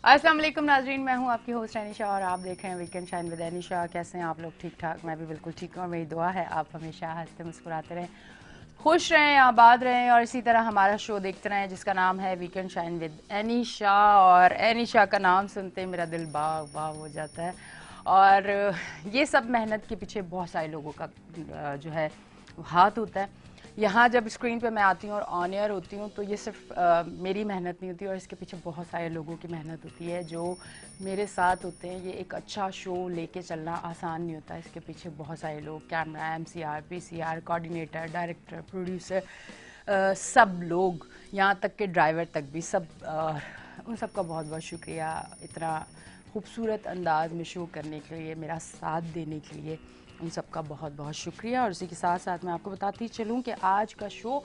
अस्सलाम वालेकुम नाजरीन, मैं हूं आपकी होस्ट एनिशा और आप देख रहे हैं वीकेंड शाइन विद एनिशा। कैसे हैं आप लोग? ठीक ठाक? मैं भी बिल्कुल ठीक हूँ और मेरी दुआ है आप हमेशा हंसते मुस्कुराते रहें, खुश रहें, आबाद रहें और इसी तरह हमारा शो देखते रहें जिसका नाम है वीकेंड शाइन विद एनिशा। और एनिशा का नाम सुनते ही मेरा दिल बाग बाग हो जाता है। और ये सब मेहनत के पीछे बहुत सारे लोगों का जो है हाथ होता है। यहाँ जब स्क्रीन पे मैं आती हूँ और ऑन एयर होती हूँ तो ये सिर्फ मेरी मेहनत नहीं होती और इसके पीछे बहुत सारे लोगों की मेहनत होती है जो मेरे साथ होते हैं। ये एक अच्छा शो लेके चलना आसान नहीं होता, इसके पीछे बहुत सारे लोग, camera, MCR, PCR, coordinator, director, producer, सब लोग, यहाँ तक के ड्राइवर तक भी, सब उन सब का बहुत बहुत शुक्रिया इतना खूबसूरत अंदाज में शो करने के लिए, मेरा साथ देने के लिए, उन सब का बहुत बहुत शुक्रिया। और उसी के साथ साथ मैं आपको बताती चलूँ कि आज का शो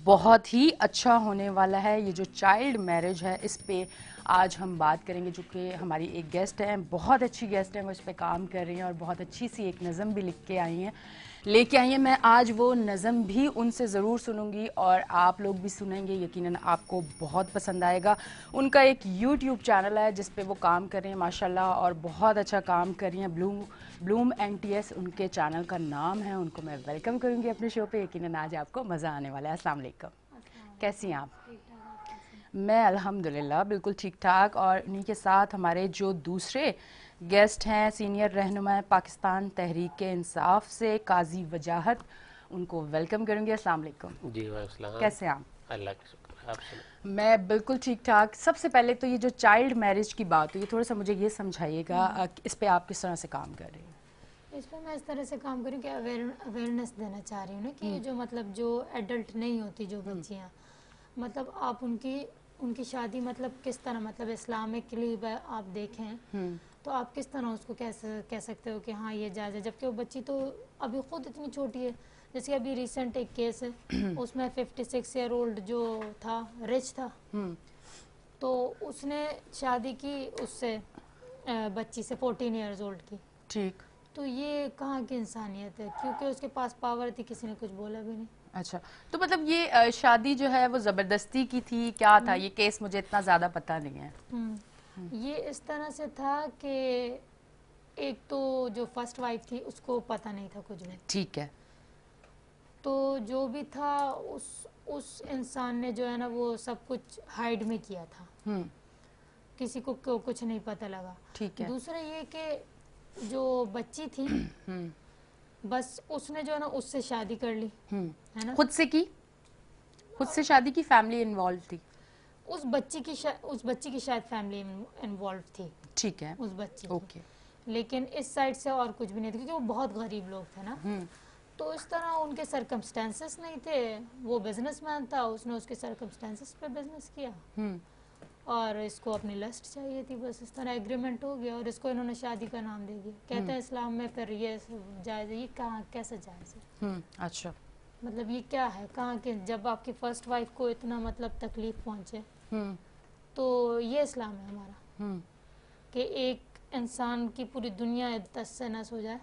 बहुत ही अच्छा होने वाला है। ये जो चाइल्ड मैरिज है इस पे आज हम बात करेंगे, जो कि हमारी एक गेस्ट है, बहुत अच्छी गेस्ट है, वो इस पे काम कर रही हैं और बहुत अच्छी सी एक नज़म भी लेके आई हैं। मैं आज वो नज़म भी उनसे ज़रूर सुनूंगी और आप लोग भी सुनेंगे, यकीनन आपको बहुत पसंद आएगा। उनका एक यूट्यूब चैनल है जिस पे वो काम कर रही हैं माशाल्लाह और बहुत अच्छा काम कर रही हैं। ब्लूम NTS उनके चैनल का नाम है। उनको मैं वेलकम करूंगी अपने शो पे, यकीनन आज आपको मज़ा आने वाला है। अस्सलाम वालेकुम, कैसी हैं आप? मैं अल्हम्दुलिल्लाह बिल्कुल ठीक ठाक। और इन्हीं के साथ हमारे जो दूसरे गेस्ट हैं, सीनियर रहनुमा पाकिस्तान तहरीक इंसाफ से काजी वजाहत, उनको वेलकम करूंगी। अस्सलाम वालेकुम जी वालेकुम, कैसे हैं आप? अल्लाह का शुक्र। आप सुनाओ। मैं बिल्कुल ठीक ठाक। सबसे पहले तो ये जो चाइल्ड मैरिज की बात हुई, थोड़ा सा मुझे ये समझाइएगा इस पे आप किस तरह से काम कर रही हैं? इस पर मैं इस तरह से काम करूँ कि अवेयरनेस देना चाह रही हूँ ना कि ये जो मतलब जो एडल्ट नहीं होती जो बच्चियाँ, मतलब आप उनकी उनकी शादी मतलब किस तरह, मतलब इस्लामिकली आप देखें तो आप किस तरह उसको कैसे कह सकते हो कि हाँ ये जायज़ है, जबकि वो बच्ची तो अभी खुद इतनी छोटी है। जैसे अभी रिसेंट एक केस है, उसमें 56 ईयर ओल्ड जो था, रिच था, तो उसने शादी की उससे बच्ची से 14 ईयर्स ओल्ड की। ठीक। तो ये कहाँ की इंसानियत है, क्योंकि उसके पास पावर थी, किसी ने कुछ बोला भी नहीं। अच्छा, तो मतलब ये शादी जो है वो ज़बरदस्ती की थी, क्या था ये केस? मुझे इतना ज़्यादा पता नहीं है। ये इस तरह से था कि एक तो जो फर्स्ट वाइफ थी उसको पता नहीं था कुछ भी, ठीक है। तो जो भी था उस इंसान ने जो है ना वो सब कुछ हाइड में किया था, किसी को कुछ नहीं पता लगा। ठीक है। दूसरा ये कि जो बच्ची थी बस उसने जो है ना उससे शादी कर ली, है ना, खुद से की? खुद से शादी की? फैमिली इन्वॉल्व थी? उस बच्ची की शायद फैमिली इन्वॉल्व थी, ठीक है, उस बच्ची की। ओके। लेकिन इस साइड से और कुछ भी नहीं था, क्योंकि वो बहुत गरीब लोग थे ना, तो इस तरह उनके सरकमस्टेंसेस नहीं थे। वो बिजनेसमैन था, उसने उसके सरकमस्टेंसेस पे बिजनेस किया और इसको अपनी लस्ट चाहिए थी, बस इस तरह एग्रीमेंट हो गया और इसको इन्होंने शादी का नाम दे दिया। कहते हैं इस्लाम में फिर ये जायज़ है, ये कहाँ कैसे जायज़ है? अच्छा। मतलब ये क्या है, कहाँ के, जब आपकी फर्स्ट वाइफ को इतना मतलब तकलीफ पहुँचे, तो ये इस्लाम है हमारा कि एक इंसान की पूरी दुनिया तस से नस हो जाए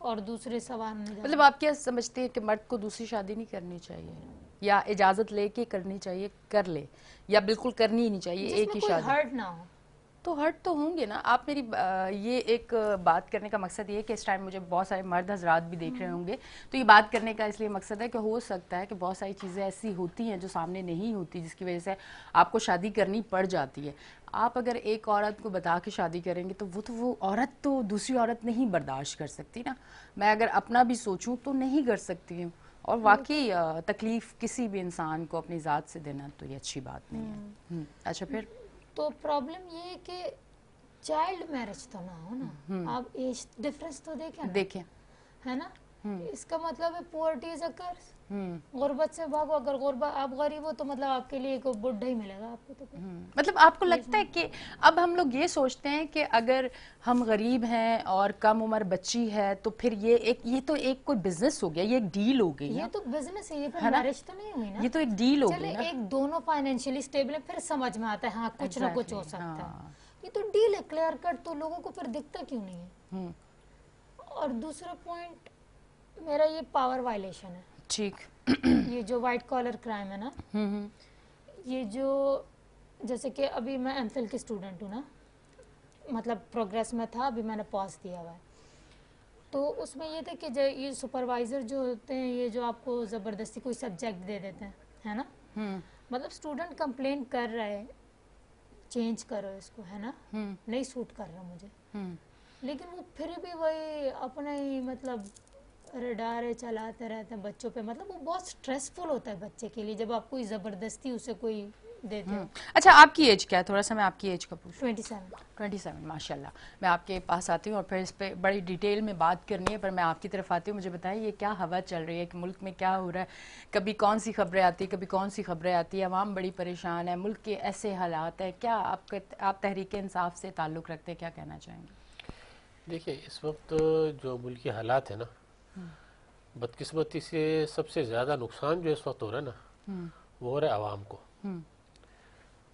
और दूसरे सवार में जाए। मतलब आप क्या समझते हैं कि मर्द को दूसरी शादी नहीं करनी चाहिए, या इजाज़त लेके करनी चाहिए, कर ले, या बिल्कुल करनी ही नहीं चाहिए एक ही जिसमें कोई शादी? हर्ट ना हो। तो हर्ट तो होंगे ना। आप मेरी ये एक बात करने का मकसद ये है कि इस टाइम मुझे बहुत सारे मर्द हजरात भी देख रहे होंगे, तो ये बात करने का इसलिए मकसद है कि हो सकता है कि बहुत सारी चीज़ें ऐसी होती हैं जो सामने नहीं होती, जिसकी वजह से आपको शादी करनी पड़ जाती है। आप अगर एक औरत को बता के शादी करेंगे तो वो औरत तो दूसरी औरत नहीं बर्दाश्त कर सकती ना। मैं अगर अपना भी सोचूं तो नहीं कर सकती हूँ, और वाकई तकलीफ़ किसी भी इंसान को अपनी ज़ात से देना तो ये अच्छी बात नहीं है। अच्छा, फिर तो प्रॉब्लम ये है कि चाइल्ड मैरिज तो ना हो ना, आप एज डिफरेंस तो देखें ना, देखें, है ना। इसका मतलब है पुअर्टी इज अ कर्स, गुर्बत से भागो। अगर गुर्बत आप गरीब हो तो मतलब आपके लिए कोई बुढ़ा ही मिलेगा आपको, तो मतलब आपको लगता है कि अब हम लोग ये सोचते हैं कि अगर हम गरीब हैं और कम उम्र बच्ची है तो फिर ये तो एक कोई बिजनेस हो गया, ये एक डील हो गई ये ना। तो बिजनेस है, ये फिर है ना? मैरिज तो नहीं हुई ना। ये तो एक डील हो चले गई ना। एक दोनों फाइनेंशियली स्टेबल है, फिर समझ में आता है हाँ कुछ ना कुछ हो Exactly, सकता है। हाँ। ये तो डील है क्लियर कट, तो लोगों को फिर दिखता क्यों नहीं है? और दूसरा पॉइंट मेरा, ये पावर वायलेशन है। ठीक। ये जो वाइट कॉलर क्राइम है ना, ये जो جیسے کہ ابھی میں ایم فل کی اسٹوڈنٹ ہوں نا، مطلب پروگریس میں تھا، ابھی میں نے پاس دیا ہوا ہے. تو اس میں یہ تھا کہ یہ سپروائزر جو ہوتے ہیں یہ جو آپ کو زبردستی کوئی سبجیکٹ دے دیتے ہیں ہے نا، مطلب اسٹوڈنٹ کمپلین کر رہا ہے چینج کرو اس کو، ہے نا، نہیں سوٹ کر رہا مجھے، لیکن وہ پھر بھی وہی اپنا ہی مطلب رڈارے چلاتے رہتے ہیں بچوں پہ. مطلب وہ بہت سٹریسفل ہوتا ہے بچے کے لیے جب آپ کوئی زبردستی اسے کوئی دیتے ہو. اچھا آپ کی ایج کیا ہے؟ تھوڑا سا میں آپ کی ایج کا پوچھوں. 27. ماشاء اللہ. میں آپ کے پاس آتی ہوں اور پھر اس پہ بڑی ڈیٹیل میں بات کرنی ہے، پر میں آپ کی طرف آتی ہوں. مجھے بتائیں یہ کیا ہوا چل رہی ہے کہ ملک میں کیا ہو رہا ہے؟ کبھی کون سی خبریں آتی ہیں، کبھی کون سی خبریں آتی ہیں، عوام بڑی پریشان ہے، ملک کے ایسے حالات ہیں. کیا آپ تحریک انصاف سے تعلق رکھتے ہیں، کیا کہنا چاہیں گے؟ دیکھیں اس وقت جو ملکی حالات ہیں نا، بدقسمتی سے سب سے زیادہ نقصان جو اس وقت ہو رہا ہے نا وہ ہو رہا ہے عوام کو.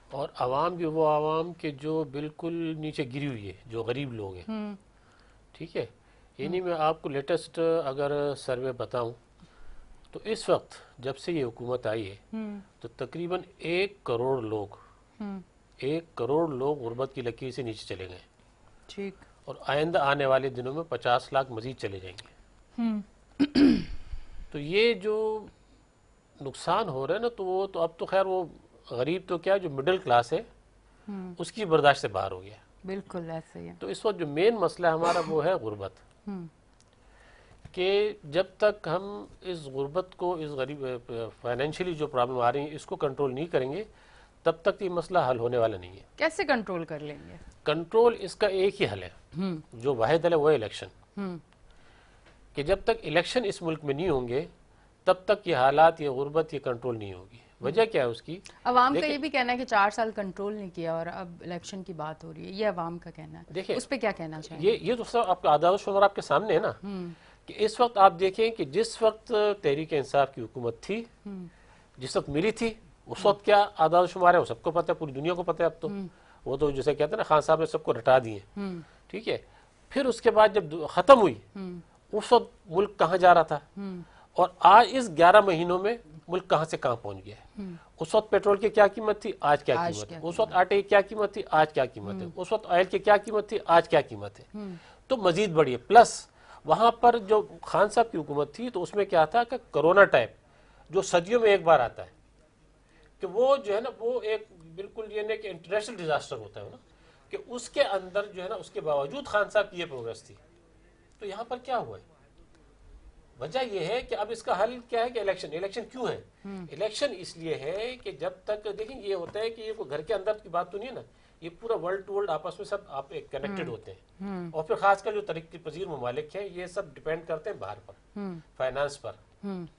اور عوام بھی وہ عوام کے جو بالکل نیچے گری ہوئی ہے، جو غریب لوگ ہیں. ٹھیک ہے، یعنی میں آپ کو لیٹسٹ اگر سروے بتاؤں تو اس وقت جب سے یہ حکومت آئی ہے تو تقریباً 1 کروڑ لوگ غربت کی لکیر سے نیچے چلے گئے. ٹھیک. اور آئندہ آنے والے دنوں میں 50 لاکھ مزید چلے جائیں گے. تو یہ جو نقصان ہو رہا ہے نا، تو وہ تو اب تو خیر وہ غریب تو کیا، جو مڈل کلاس ہے اس کی برداشت سے باہر ہو گیا. بالکل ایسے ہی ہے. تو اس وقت جو مین مسئلہ ہمارا وہ ہے غربت، کہ جب تک ہم اس غربت کو، اس غریب فائنینشلی جو پرابلم آ رہی ہے اس کو کنٹرول نہیں کریں گے تب تک یہ مسئلہ حل ہونے والا نہیں ہے. کیسے کنٹرول کر لیں گے؟ کنٹرول اس کا ایک ہی حل ہے، جو واحد حل ہے وہ الیکشن. کہ جب تک الیکشن اس ملک میں نہیں ہوں گے تب تک یہ حالات، یہ غربت، یہ کنٹرول نہیں ہوگی. وجہ کیا ہے اس کی؟ عوام کا یہ بھی کہنا ہے کہ 4 سال کنٹرول نہیں کیا اور اب الیکشن کی بات ہو رہی ہے، یہ عوام کا کہنا ہے. دیکھیں اس پہ کیا کہنا چاہیں گے؟ یہ تو سب آپ کا اعداد و شمار آپ کے سامنے ہے نا، کہ اس وقت آپ دیکھیں کہ جس وقت تحریک انصاف کی حکومت تھی، جس وقت ملی تھی، اس وقت کیا اعداد و شمار ہے وہ سب کو پتہ ہے، پوری دنیا کو پتہ ہے. اب تو وہ تو جیسے کہتے ہیں نا خان صاحب نے سب کو رٹا دیے. ٹھیک ہے، پھر اس کے بعد جب ختم ہوئی اس وقت ملک کہاں جا رہا تھا، اور آج اس 11 مہینوں میں ملک کہاں سے کہاں پہنچ گیا ہے. اس وقت پیٹرول کی کیا قیمت تھی، آج کیا قیمت ہے. اس وقت آٹے کی کیا قیمت تھی، آج کیا قیمت ہے. اس وقت آئل کی کیا قیمت تھی، آج کیا قیمت ہے. تو مزید بڑھی ہے. پلس وہاں پر جو خان صاحب کی حکومت تھی تو اس میں کیا تھا کہ کرونا ٹائپ جو صدیوں میں ایک بار آتا ہے، کہ وہ جو ہے نا وہ ایک بالکل یہ نہیں کہ انٹرنیشنل ڈیزاسٹر ہوتا ہے نا، کہ اس کے اندر جو ہے نا اس کے باوجود خان صاحب کی یہ پروگرس تھی. تو یہاں پر کیا ہوا ہے؟ وجہ یہ ہے کہ اب اس کا حل کیا ہے کہ الیکشن کیوں ہے؟ الیکشن اس لیے ہے کہ جب تک دیکھیں یہ ہوتا ہے کہ یہ کوئی گھر کے اندر کی بات تو نہیں ہے نا، یہ پورا ورلڈ ٹو ورلڈ آپس میں سب آپ کنیکٹڈ ہوتے ہیں. اور پھر خاص کر جو ترقی پذیر ممالک ہیں یہ سب ڈیپینڈ کرتے ہیں باہر پر، فائنانس پر.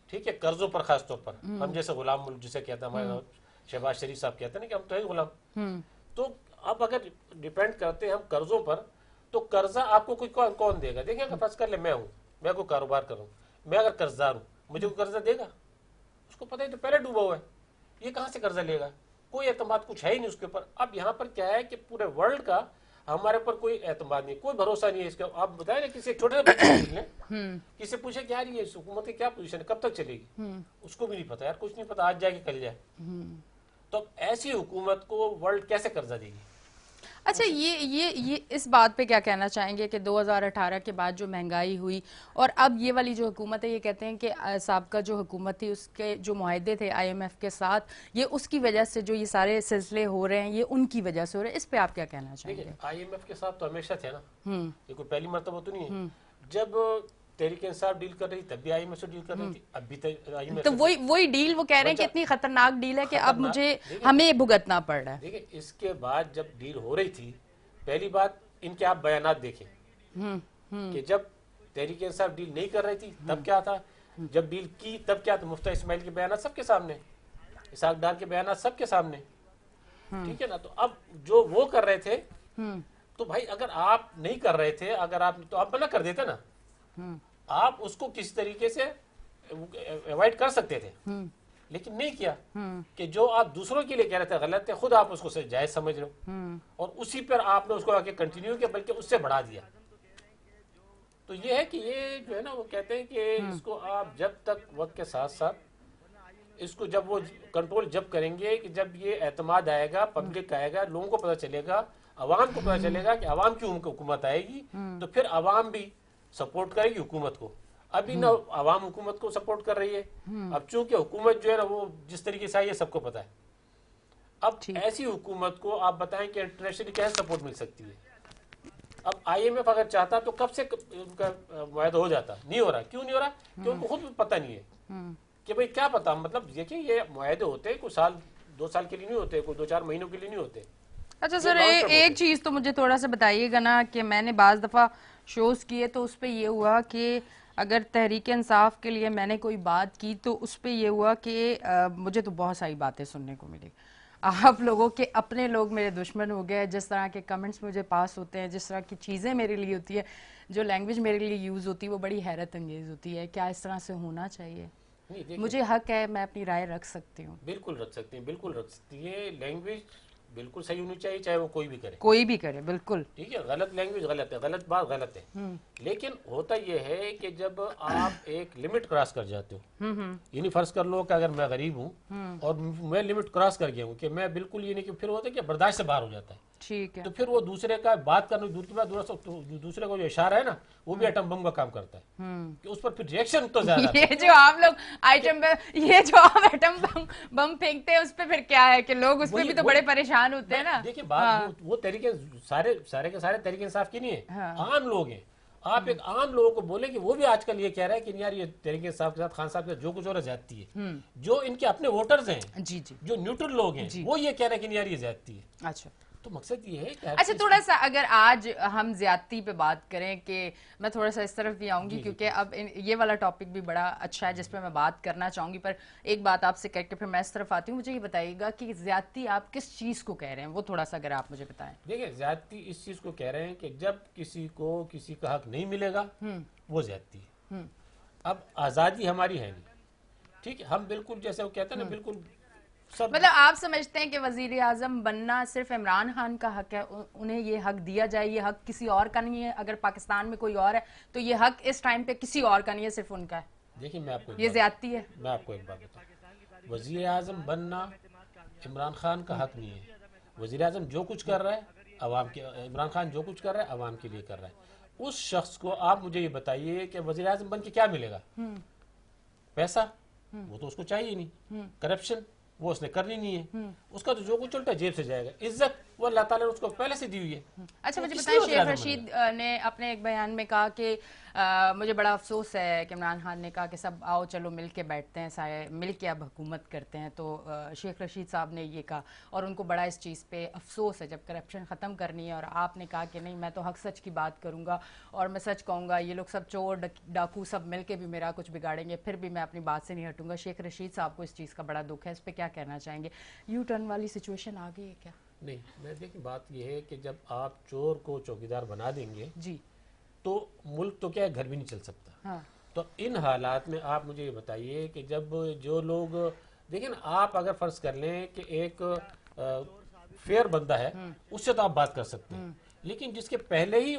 ٹھیک ہے، قرضوں پر خاص طور پر. ہم جیسے غلام ملک جسے کہتے ہیں، ہمارے شہباز شریف صاحب کہتے ہیں نا کہ ہم تو ہیں غلام. تو اب اگر ڈیپینڈ کرتے ہیں ہم قرضوں پر، تو قرضہ آپ کو کوئی کون دے گا؟ دیکھیں اگر فرض کر لیں میں ہوں، میں کوئی کاروبار کروں، میں اگر قرضدار ہوں، مجھے کوئی قرضہ دے گا؟ اس کو پتہ ہے تو پہلے ڈوبا ہوا ہے، یہ کہاں سے قرضہ لے گا؟ کوئی اعتماد کچھ ہے ہی نہیں اس کے اوپر. اب یہاں پر کیا ہے کہ پورے ورلڈ کا ہمارے اوپر کوئی اعتماد نہیں، کوئی بھروسہ نہیں ہے اس کا. آپ بتائیں نا کسی ایک چھوٹے سے بچے سے پوچھ لیں، کسی سے پوچھے کہ یار یہ حکومت کی کیا پوزیشن ہے، کب تک چلے گی، اس کو بھی نہیں پتا. یار کچھ نہیں پتا، آج جائے کہ کل جائے. تو اب ایسی حکومت کو ورلڈ کیسے قرضہ دے گی؟ اچھا یہ اس بات پہ کیا کہنا چاہیں گے کہ 2018 کے بعد جو مہنگائی ہوئی اور اب یہ والی جو حکومت ہے، یہ کہتے ہیں کہ سابقہ جو حکومت تھی اس کے جو معاہدے تھے IMF کے ساتھ، یہ اس کی وجہ سے جو یہ سارے سلسلے ہو رہے ہیں یہ ان کی وجہ سے ہو رہے ہیں. اس پہ آپ کیا کہنا چاہیں گے؟ IMF کے ساتھ تو ہمیشہ تھے نا، یہ کوئی پہلی مرتبہ تو نہیں ہے. جب تحریک انصاف ڈیل کر رہی تب بھی IMF سے ڈیل کر رہی تھی، اب بھی IMF. تو وہی ڈیل وہ کہہ رہے ہیں کہ اتنی خطرناک ڈیل ہے کہ اب ہمیں بھگتنا پڑ رہا ہے. دیکھیں اس کے بعد جب ڈیل ہو رہی تھی، پہلی بات ان کے آپ بیانات دیکھیں کہ جب تحریک انصاف ڈیل نہیں کر رہی تھی تب کیا تھا، جب ڈیل کی تب کیا تھا. مفتیٰ اسماعیل کے بیانات سب کے سامنے، اسحاق ڈار کے بیانات سب کے سامنے. ٹھیک ہے نا. تو اب جو وہ کر رہے تھے، تو بھائی اگر آپ نہیں کر رہے تھے، اگر آپ تو آپ منع کر دیتے نا، آپ اس کو کسی طریقے سے اوائڈ کر سکتے تھے، لیکن نہیں کیا. کہ جو آپ دوسروں کے لیے کہہ رہے تھے غلط ہے، خود آپ اس کو جائز سمجھ رہے ہو، اور اسی پر آپ نے اس کو آگے کنٹینیو کیا، بلکہ اس سے بڑھا دیا. تو یہ ہے کہ یہ جو ہے نا وہ کہتے ہیں کہ اس کو آپ جب تک وقت کے ساتھ ساتھ اس کو جب وہ کنٹرول جب کریں گے کہ جب یہ اعتماد آئے گا، پبلک آئے گا، لوگوں کو پتہ چلے گا، عوام کو پتہ چلے گا کہ عوام کی حکومت آئے گی، تو پھر عوام بھی سپورٹ کرے گی حکومت کو. ابھی نہ عوام حکومت کو سپورٹ کر رہی ہے. اب چونکہ حکومت جو ہے نا وہ جس طریقے سے آئی ہے سب کو پتہ ہے. اب ایسی حکومت کو آپ بتائیں کہ انٹرنیشنلی کیسے سپورٹ مل سکتی ہے؟ اب آئی ایم ایف اگر چاہتا تو کب سے ان کا معاہدہ ہو جاتا. نہیں ہو رہا. کیوں نہیں ہو رہا؟ کہ ان کو خود بھی پتہ نہیں ہے کہ بھئی کیا پتا. مطلب دیکھیں یہ معاہدے ہوتے کوئی سال 2 سال کے لیے نہیں ہوتے، کوئی 2-4 مہینوں کے لیے نہیں ہوتے. اچھا سر، ایک چیز تو مجھے تھوڑا سا بتائیے گا نا کہ میں نے بعض دفعہ شوز کیے تو اس پہ یہ ہوا کہ اگر تحریک انصاف کے لیے میں نے کوئی بات کی تو اس پہ یہ ہوا کہ مجھے تو بہت ساری باتیں سننے کو ملی. آپ لوگوں کے اپنے لوگ میرے دشمن ہو گئے. جس طرح کے کمنٹس مجھے پاس ہوتے ہیں، جس طرح کی چیزیں میرے لیے ہوتی ہے، جو لینگویج میرے لیے یوز ہوتی ہے وہ بڑی حیرت انگیز ہوتی ہے. کیا اس طرح سے ہونا چاہیے؟ مجھے حق ہے، میں اپنی رائے رکھ سکتی ہوں. بالکل رکھ سکتی ہیں، بالکل رکھ سکتی ہے. لینگویج بالکل صحیح ہونی چاہیے، چاہے وہ کوئی بھی کرے. کوئی بھی کرے، بالکل ٹھیک ہے. غلط لینگویج غلط ہے، غلط بات غلط ہے. لیکن ہوتا یہ ہے کہ جب آپ ایک لمٹ کراس کر جاتے ہو، یعنی فرض کر لو کہ اگر میں غریب ہوں اور میں لمٹ کراس کر گیا ہوں کہ میں بالکل یہ نہیں کہ پھر ہوتا ہے کہ برداشت سے باہر ہو جاتا ہے. ٹھیک ہے. تو پھر وہ دوسرے کا بات کرنا دور کی بات، دوسرے کو جو اشارہ ہے نا وہ بھی ایٹم بم کا کام کرتا ہے کہ اس پر پھر ریئیکشن تو زیادہ. یہ جو آپ لوگ یہ جو آپ ایٹم بم پھینکتے ہیں اس پہ پھر کیا ہے کہ لوگ اس پہ بھی تو بڑے پریشان ہوتے ہیں نا. دیکھیں بات وہ طریقے سارے کے سارے طریقے انصاف کی نہیں ہے، عام لوگ ہیں. آپ ایک عام لوگوں کو بولیں کہ وہ بھی آج کل یہ کہہ رہا ہے کہ یار یہ طریقے انصاف کے ساتھ خان صاحب کے جو کچھ ہو رہا زیادتی ہے. جو ان کے اپنے ووٹرز ہیں، جی جی، جو نیوٹرل لوگ ہیں، وہ یہ کہہ رہے ہیں کہ یار یہ زیادتی ہے. اچھا تو مقصد یہ ہے کہ اچھا تھوڑا سا اگر آج ہم زیادتی پہ بات کریں، کہ میں تھوڑا سا اس طرف بھی آؤں گی کیونکہ اب یہ والا ٹاپک بھی بڑا اچھا ہے جس پہ میں بات کرنا چاہوں گی. پر ایک بات آپ سے کر کے پھر میں اس طرف آتی ہوں. مجھے یہ بتائیے گا کہ زیادتی آپ کس چیز کو کہہ رہے ہیں، وہ تھوڑا سا اگر آپ مجھے بتائیں. دیکھیں زیادتی اس چیز کو کہہ رہے ہیں کہ جب کسی کو کسی کا حق نہیں ملے گا وہ زیادتی ہے. اب آزادی ہماری ہے نہیں، ٹھیک ہے. ہم بالکل جیسے وہ کہتے ہیں نا بالکل مطلب آپ سمجھتے ہیں کہ وزیر اعظم بننا صرف عمران خان کا حق ہے، انہیں یہ حق دیا جائے، یہ حق کسی اور کا نہیں ہے؟ اگر پاکستان میں کوئی اور ہے تو یہ حق اس ٹائم پہ کسی اور کا نہیں ہے، صرف ان کا ہے. دیکھیں میں آپ کو یہ زیادتی ہے. میں آپ کو ایک بات بتاؤں، وزیر اعظم بننا عمران خان کا حق نہیں ہے. وزیر اعظم جو کچھ کر رہا ہے عوام کے، عمران خان جو کچھ کر رہا ہے عوام کے لیے کر رہا ہے. اس شخص کو آپ مجھے یہ بتائیے کہ وزیر اعظم بن کے کیا ملے گا؟ پیسہ وہ تو اس کو چاہیے نہیں. کرپشن وہ اس نے کرنی نہیں ہے. اس کا تو جو کچھ الٹا جیب سے جائے گا. عزت وہ اللہ تعالیٰ نے اس کو پہلے سے دی ہوئی ہے. اچھا مجھے بتائیں، شیخ رشید نے اپنے ایک بیان میں کہا کہ مجھے بڑا افسوس ہے کہ عمران خان نے کہا کہ سب آؤ چلو مل کے بیٹھتے ہیں، سارے مل کے اب حکومت کرتے ہیں. تو شیخ رشید صاحب نے یہ کہا اور ان کو بڑا اس چیز پہ افسوس ہے جب کرپشن ختم کرنی ہے. اور آپ نے کہا کہ نہیں میں تو حق سچ کی بات کروں گا اور میں سچ کہوں گا. یہ لوگ سب چور ڈاکو سب مل کے بھی میرا کچھ بگاڑیں گے پھر بھی میں اپنی بات سے نہیں ہٹوں گا. شیخ رشید صاحب کو اس چیز کا بڑا دکھ ہے، اس پہ کیا کہنا چاہیں گے؟ یو ٹرن والی سچویشن آ گئی ہے کیا؟ نہیں، میں دیکھیں بات یہ ہے کہ جب آپ چور کو چوکیدار بنا دیں گے جی تو ملک تو کیا ہے گھر بھی نہیں چل سکتا. ہاں تو ان حالات میں آپ مجھے یہ بتائیے کہ جب جو لوگ دیکھیں نا، آپ اگر فرض کر لیں کہ ایک فیئر بندہ ہے اس سے تو آپ بات کر سکتے ہیں، لیکن جس کے پہلے ہی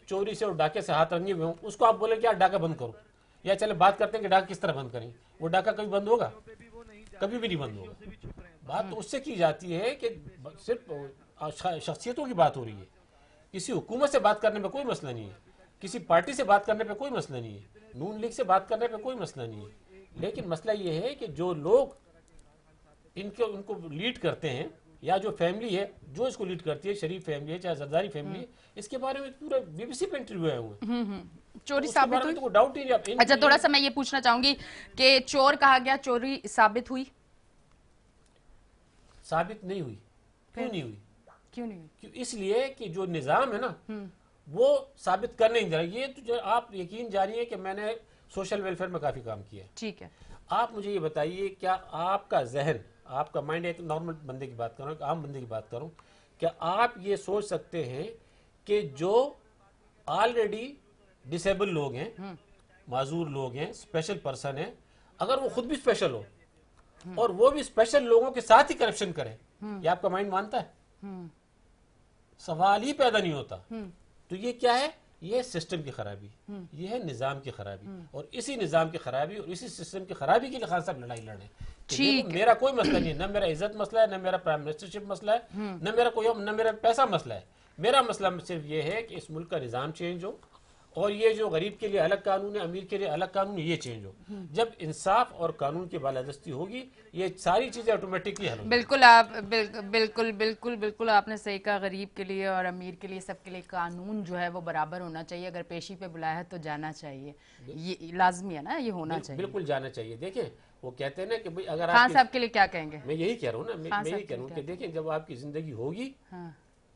چوری سے اور ڈاکے سے ہاتھ رنگے ہوئے ہوں اس کو آپ بولیں کہ آپ ڈاکہ بند کرو، یا چلے بات کرتے ہیں کہ ڈاکہ کس طرح بند کریں. وہ ڈاکہ کبھی بند ہوگا؟ کبھی بھی نہیں بند ہوگا. بات تو اس سے کی جاتی ہے کہ صرف شخصیتوں کی بات ہو رہی ہے. کسی حکومت سے بات کرنے میں کوئی مسئلہ نہیں ہے، کسی پارٹی سے بات کرنے پہ کوئی مسئلہ نہیں ہے، نون لیگ سے بات کرنے پہ کوئی مسئلہ نہیں ہے. لیکن مسئلہ یہ ہے کہ جو لوگ ان کو لیڈ کرتے ہیں یا جو فیملی ہے جو اس کو لیڈ کرتی ہے، شریف فیملی ہے چاہے زرداری فیملی ہے، اس کے بارے میں پورا بی بی سی پہ انٹرویو آئے ہوئے ہیں. چوری ثابت ہوئی؟ تو ڈاؤٹ ہی نہیں. اچھا تھوڑا سا میں یہ پوچھنا چاہوں گی کہ چور کہا گیا، چوری ثابت ہوئی؟ ثابت نہیں ہوئی. کیوں نہیں ہوئی؟ کیوں نہیں ہوئی؟ اس لیے کہ جو نظام ہے نا وہ ثابت کرنے نہیں دے رہا. یہ تو جو آپ یقین جانیے ہے کہ میں نے سوشل ویلفیئر میں کافی کام کیا ہے. ٹھیک ہے. آپ مجھے یہ بتائیے کیا آپ کا ذہن، آپ کا مائنڈ، ایک نارمل بندے کی بات کروں، ایک عام بندے کی بات کروں، کیا آپ یہ سوچ سکتے ہیں کہ جو آلریڈی ڈسیبل لوگ ہیں، معذور لوگ ہیں، اسپیشل پرسن ہیں، اگر وہ خود بھی اسپیشل ہو اور وہ بھی اسپیشل لوگوں کے ساتھ ہی کرپشن کرے، یہ آپ کا مائنڈ مانتا ہے؟ سوال ہی پیدا نہیں ہوتا. تو یہ کیا ہے؟ یہ سسٹم کی خرابی، یہ ہے نظام کی خرابی، اور اسی نظام کی خرابی اور اسی سسٹم کی خرابی کے لیے خان صاحب لڑائی لڑیں. میرا کوئی مسئلہ نہیں ہے، نہ میرا عزت مسئلہ ہے، نہ میرا پرائم منسٹرشپ مسئلہ ہے، نہ میرا پیسہ مسئلہ ہے. میرا مسئلہ صرف یہ ہے کہ اس ملک کا نظام چینج ہو، اور یہ جو غریب کے لیے الگ قانون ہے، امیر کے لیے الگ قانون ہے، یہ چینج ہو. جب انصاف اور قانون کی بالادستی ہوگی یہ ساری چیزیں آٹومیٹکلی حل ہوں گی. بالکل آپ بالکل بالکل بالکل آپ نے صحیح کہا. غریب کے لیے اور امیر کے لیے سب کے لیے قانون جو ہے وہ برابر ہونا چاہیے. اگر پیشی پہ بلایا ہے تو جانا چاہیے، یہ لازمی ہے نا، یہ ہونا چاہیے. بالکل جانا چاہیے. دیکھیں وہ کہتے ہیں نا کہ بھئی اگر خان صاحب کے لیے کیا کہیں گے؟ میں یہی کہہ رہا ہوں نا، میں یہی کہہ رہا ہوں کہ دیکھیں جب آپ کی زندگی ہوگی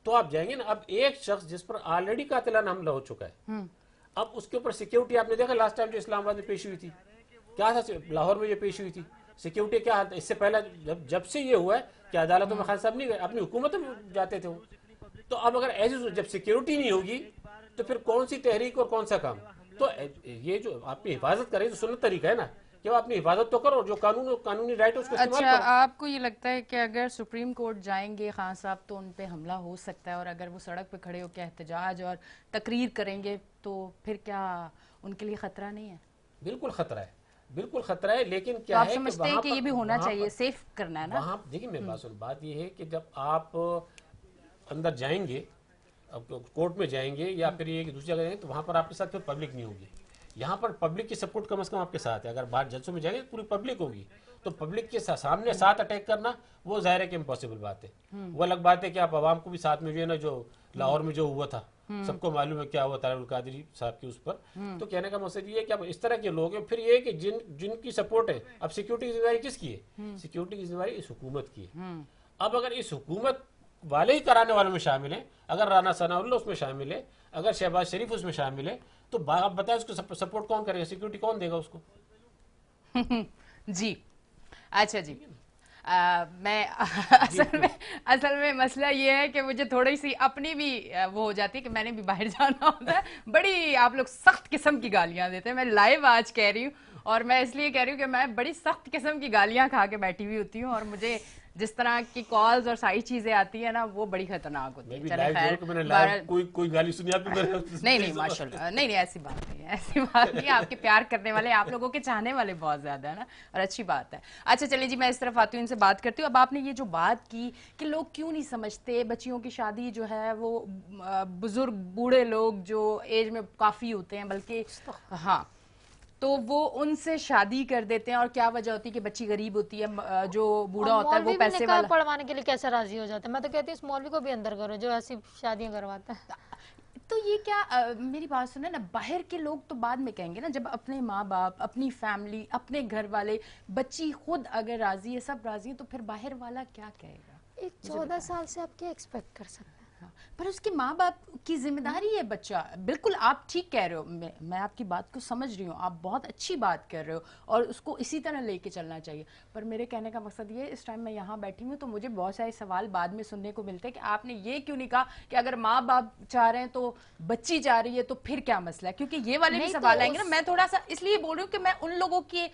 تو آپ جائیں گے نا. اب ایک شخص جس پر آلریڈی قاتلانہ حملہ ہو چکا ہے، اب اس کے اوپر سیکیورٹی آپ نے دیکھا لاسٹ ٹائم جو اسلام آباد میں پیش ہوئی تھی کیا تھا، لاہور میں جو پیش ہوئی تھی سیکیورٹی کیا حال تھا. اس سے پہلے جب سے یہ ہوا ہے کہ عدالتوں میں خان صاحب نہیں گئے، اپنی حکومتوں میں جاتے تھے وہ. تو اب اگر ایسی جب سیکیورٹی نہیں ہوگی تو پھر کون سی تحریک اور کون سا کام. تو یہ جو آپ کی حفاظت کریں تو سنت طریقہ ہے نا کہ وہ اپنی حفاظت تو کرو، جو قانونی رائٹ ہے اس کو استعمال کرو. اچھا آپ کو یہ لگتا ہے کہ اگر سپریم کورٹ جائیں گے خان صاحب تو ان پہ حملہ ہو سکتا ہے، اور اگر وہ سڑک پہ کھڑے ہو کے احتجاج اور تقریر کریں گے تو پھر کیا ان کے لیے خطرہ نہیں ہے؟ بالکل خطرہ ہے، بالکل خطرہ ہے. لیکن کیا آپ ہے سمجھتے ہیں کہ یہ بھی ہونا چاہیے، سیف کرنا ہے نا؟ وہاں دیکھیں میری بات یہ ہے کہ جب آپ اندر جائیں گے، کورٹ میں جائیں گے یا پھر یہ دوسری جگہ جائیں گے تو وہاں پر آپ کے ساتھ پھر پبلک نہیں ہوگی. یہاں پر پبلک کی سپورٹ کم از کم آپ کے ساتھ ہے. اگر باہر جلسوں میں جائیں گے پوری پبلک ہوگی تو پبلک کے سامنے ساتھ اٹیک کرنا وہ ظاہر ہے کہ امپاسبل بات ہے. وہ الگ بات ہے کہ آپ عوام کو بھی ساتھ میں جو ہے نا، جو لاہور میں جو ہوا تھا سب کو معلوم ہے کیا ہوا طارق القادری صاحب کی اس پر. تو کہنے کا مقصد یہ ہے کہ اب اس طرح کے لوگ ہیں. پھر یہ ہے کہ جن کی سپورٹ ہے، اب سیکیورٹی کی ذمہ داری کس کی ہے؟ سیکیورٹی کی ذمہ داری اس حکومت کی ہے. اب اگر اس حکومت والے ہی کرانے والوں میں شامل ہیں، اگر رانا ثناء اللہ اس میں شامل ہے، اگر شہباز شریف اس میں شامل ہے، تو آپ بتائیں اس کو سپورٹ کون کرے گا؟ سیکیورٹی کون دے گا اس کو؟ جی اچھا جی. میں اصل میں مسئلہ یہ ہے کہ مجھے تھوڑی سی اپنی بھی وہ ہو جاتی ہے کہ میں نے بھی باہر جانا ہوتا ہے. بڑی آپ لوگ سخت قسم کی گالیاں دیتے ہیں. میں لائیو آج کہہ رہی ہوں، اور میں اس لیے کہہ رہی ہوں کہ میں بڑی سخت قسم کی گالیاں کھا کے بیٹھی ہوئی ہوتی ہوں، اور مجھے جس طرح کی کالز اور ساری چیزیں آتی ہیں نا وہ بڑی خطرناک ہوتی ہے. چلے خیر، کوئی گالی سنی آپ نے؟ نہیں ماشاء اللہ، نہیں ایسی بات نہیں ہے، ایسی بات نہیں ہے. آپ کے پیار کرنے والے، آپ لوگوں کے چاہنے والے بہت زیادہ ہے نا، اور اچھی بات ہے. اچھا چلیں جی، میں اس طرف آتی ہوں، ان سے بات کرتی ہوں. اب آپ نے یہ جو بات کی کہ لوگ کیوں نہیں سمجھتے بچیوں کی شادی جو ہے وہ بزرگ بوڑھے لوگ جو ایج میں کافی ہوتے ہیں، بلکہ ہاں تو وہ ان سے شادی کر دیتے ہیں. اور کیا وجہ ہوتی ہے کہ بچی غریب ہوتی ہے، جو بوڑھا ہوتا ہے وہ پیسے والا. پڑھوانے کے لیے کیسے راضی ہو جاتے ہیں؟ میں تو کہتی ہوں اس مولوی کو بھی اندر کرو جو ایسی شادیاں کرواتا ہے. تو یہ کیا، میری بات سنیں نا، باہر کے لوگ تو بعد میں کہیں گے نا، جب اپنے ماں باپ، اپنی فیملی، اپنے گھر والے، بچی خود اگر راضی ہے، سب راضی ہے، تو پھر باہر والا کیا کہے گا؟ ایک 14 سال سے آپ کیا ایکسپیکٹ کر سکتے ہیں؟ پر اس کے ماں باپ کی ذمہ داری ہے بچہ. بالکل آپ ٹھیک کہہ رہے ہو، میں آپ کی بات کو سمجھ رہی ہوں، آپ بہت اچھی بات کر رہے ہو اور اس کو اسی طرح لے کے چلنا چاہیے. پر میرے کہنے کا مقصد یہ ہے، اس ٹائم میں یہاں بیٹھی ہوں تو مجھے بہت سارے سوال بعد میں سننے کو ملتے ہیں کہ آپ نے یہ کیوں نہیں کہا کہ اگر ماں باپ چاہ رہے ہیں تو بچی چاہ رہی ہے تو پھر کیا مسئلہ ہے؟ کیونکہ یہ والے بھی سوال آئیں گے نا. میں تھوڑا سا اس لیے بول رہی ہوں کہ میں ان لوگوں کے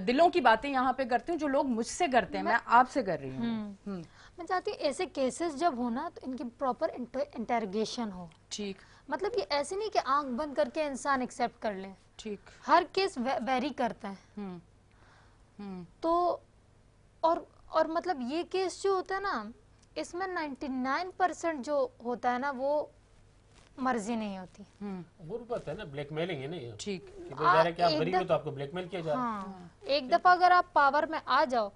دلوں کی باتیں یہاں پہ کرتی ہوں جو لوگ مجھ سے کرتے ہیں، میں آپ سے کر رہی ہوں. میں چاہتی ہوں ایسے کیسز جب ہونا تو ان کی پراپر انٹرگیشن ہو. ٹھیک، مطلب یہ ایسے نہیں کہ آنکھ بند کر کے انسان ایکسیپٹ کر لے. ٹھیک، ہر کیس ویری کرتا ہے. تو اور مطلب یہ کیس جو ہوتا ہے نا، اس میں 99% جو ہوتا ہے نا وہ مرضی نہیں ہوتی. غربت ہے نا، بلیک میلنگ ہے نا. یہ ٹھیک، کہ آپ غریب ہو تو آپ کو بلیک میل کیا جا رہا ہے. ایک دفعہ اگر آپ پاور میں آ جاؤ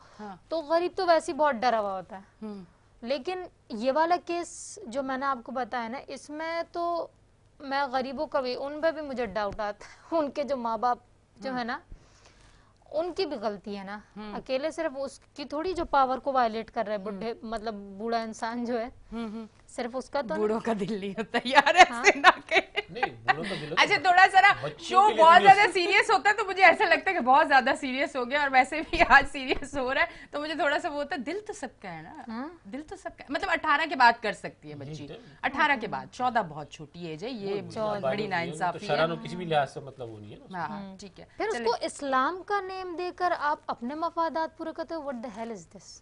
تو غریب تو ویسے ہی بہت ڈرا ہوا ہوتا ہے. لیکن یہ والا کیس جو میں نے آپ کو بتایا نا، اس میں تو میں غریبوں کا بھی، ان پہ بھی مجھے ڈاؤٹ آتا ہے. ان کے جو ماں باپ جو ہے نا ان کی بھی غلطی ہے نا. اکیلے صرف اس کی تھوڑی جو پاور کو وائلیٹ کر رہے بڈھے، مطلب بوڑھا انسان جو ہے صرف اس کا تو بوڑھوں کا دل نہیں ہوتا یار ایسے نہ کہ. اچھا تھوڑا سا نا شو بہت زیادہ سیریس ہوتا ہے تو مجھے ایسا لگتا ہے کہ بہت زیادہ سیریس ہو گیا، اور ویسے بھی آج سیریس ہو رہا ہے تو مجھے تھوڑا سا وہ ہوتا ہے. دل تو سب کا ہے نا، دل تو سب کا، مطلب 18 کے بعد کر سکتی ہے بچی، 18 کے بعد. 14 بہت چھوٹی ایج ہے، یہ بڑی ناانصافی ہے. کسی بھی لحاظ سے مطلب وہ نہیں ہے. ہاں ٹھیک ہے. پھر اس کو اسلام کا نیم دے کر آپ اپنے مفادات پورے کرتے ہو. what the hell is this؟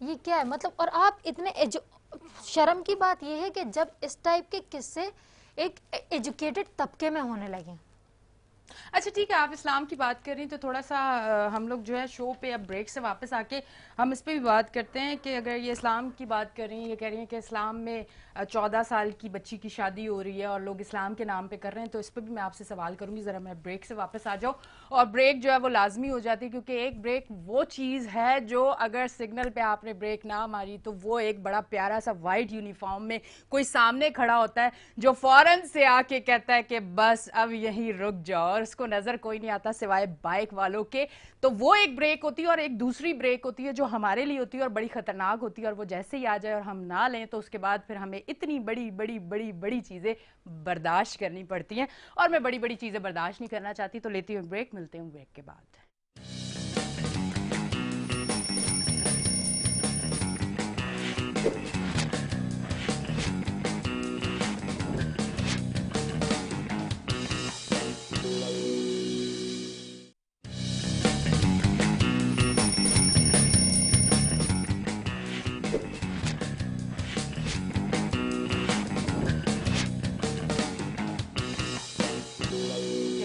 یہ کیا ہے مطلب؟ اور آپ اتنے شرم کی بات یہ ہے کہ جب اس ٹائپ کے قصے एक एजुकेटेड तबके में होने लगे। अच्छा ठीक है, आप इस्लाम की बात कर रही हैं तो थोड़ा सा हम लोग जो है शो पे अब ब्रेक से वापस आके हम इस पे भी बात करते हैं कि अगर ये इस्लाम की बात कर रही हैं, ये कह रही हैं कि इस्लाम में 14 साल की बच्ची की शादी हो रही है और लोग इस्लाम के नाम पे कर रहे हैं, तो इस पर भी मैं आपसे सवाल करूंगी। ज़रा मैं ब्रेक से वापस आ जाऊँ, और ब्रेक जो है वो लाजमी हो जाती है, क्योंकि एक ब्रेक वो चीज़ है जो अगर सिग्नल पे आपने ब्रेक ना मारी तो वो एक बड़ा प्यारा सा वाइट यूनिफॉर्म में कोई सामने खड़ा होता है जो फौरन से आके कहता है कि बस अब यहीं रुक जाओ, और उसको नजर कोई नहीं आता सिवाय बाइक वालों के। तो वो एक ब्रेक होती है, और एक दूसरी ब्रेक होती है जो हमारे लिए होती है और बड़ी खतरनाक होती है, और वो जैसे ही आ जाए और हम ना लें तो उसके बाद फिर हमें इतनी बड़ी बड़ी बड़ी बड़ी चीजें बर्दाश्त करनी पड़ती हैं, और मैं बड़ी बड़ी चीजें बर्दाश्त नहीं करना चाहती। तो लेती हूँ ब्रेक, मिलते हूँ ब्रेक के बाद।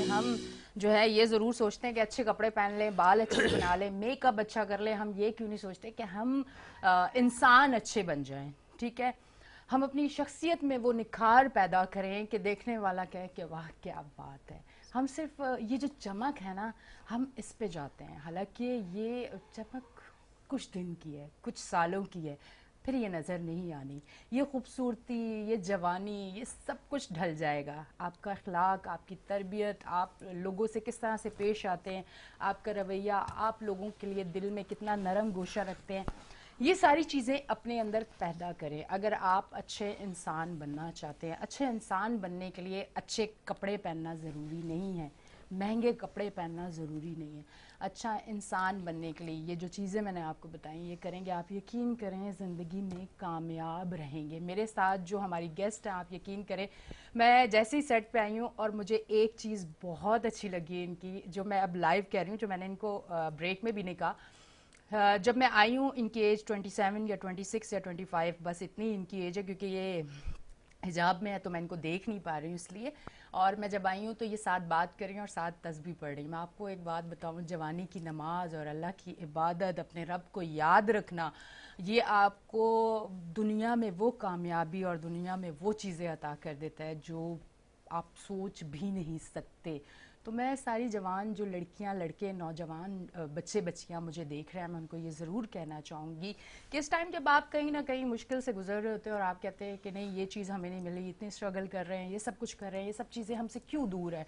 हम जो है ये ज़रूर सोचते हैं कि अच्छे कपड़े पहन लें, बाल अच्छे बना लें, मेकअप अच्छा कर लें। हम ये क्यों नहीं सोचते कि हम इंसान अच्छे बन जाएं, ठीक है? हम अपनी शख्सियत में वो निखार पैदा करें कि देखने वाला कहे कि वाह क्या बात है। हम सिर्फ ये जो चमक है ना, हम इस पे जाते हैं, हालांकि ये चमक कुछ दिन की है, कुछ सालों की है, फिर ये नज़र नहीं आनी। ये खूबसूरती, ये जवानी, ये सब कुछ ढल जाएगा। आपका अखलाक, आपकी तरबियत, आप लोगों से किस तरह से पेश आते हैं, आपका रवैया, आप लोगों के लिए दिल में कितना नरम गोशा रखते हैं, ये सारी चीज़ें अपने अंदर पैदा करें। अगर आप अच्छे इंसान बनना चाहते हैं, अच्छे इंसान बनने के लिए अच्छे कपड़े पहनना ज़रूरी नहीं है, महंगे कपड़े पहनना ज़रूरी नहीं है। अच्छा इंसान बनने के लिए ये जो चीज़ें मैंने आपको बताई ये करेंगे, आप यकीन करें ज़िंदगी में कामयाब रहेंगे। मेरे साथ जो हमारी गेस्ट हैं, आप यकीन करें, मैं जैसे ही सेट पे आई हूँ और मुझे एक चीज़ बहुत अच्छी लगी इनकी, जो मैं अब लाइव कह रही हूँ, जो मैंने इनको ब्रेक में भी नहीं कहा। जब मैं आई हूँ, इनकी एज 27 या 26 या 25, बस इतनी इनकी एज है, क्योंकि ये हिजाब में है तो मैं इनको देख नहीं पा रही हूँ इसलिए। और मैं जब आई हूँ तो ये साथ बात कर रही हूँ और साथ तस्बीह पढ़ रही हूँ। मैं आपको एक बात बताऊँ, जवानी की नमाज और अल्लाह की इबादत, अपने रब को याद रखना, ये आपको दुनिया में वो कामयाबी और दुनिया में वो चीज़ें अता कर देता है जो आप सोच भी नहीं सकते। तो मैं सारी जवान जो लड़कियां, लड़के, नौजवान, बच्चे बच्चियां मुझे देख रहे हैं, मैं उनको ये ज़रूर कहना चाहूँगी कि इस टाइम जब आप कहीं ना कहीं मुश्किल से गुजर रहे होते हैं और आप कहते हैं कि नहीं ये चीज़ हमें नहीं मिली, इतनी स्ट्रगल कर रहे हैं, ये सब कुछ कर रहे हैं, ये सब चीज़ें हमसे क्यों दूर है?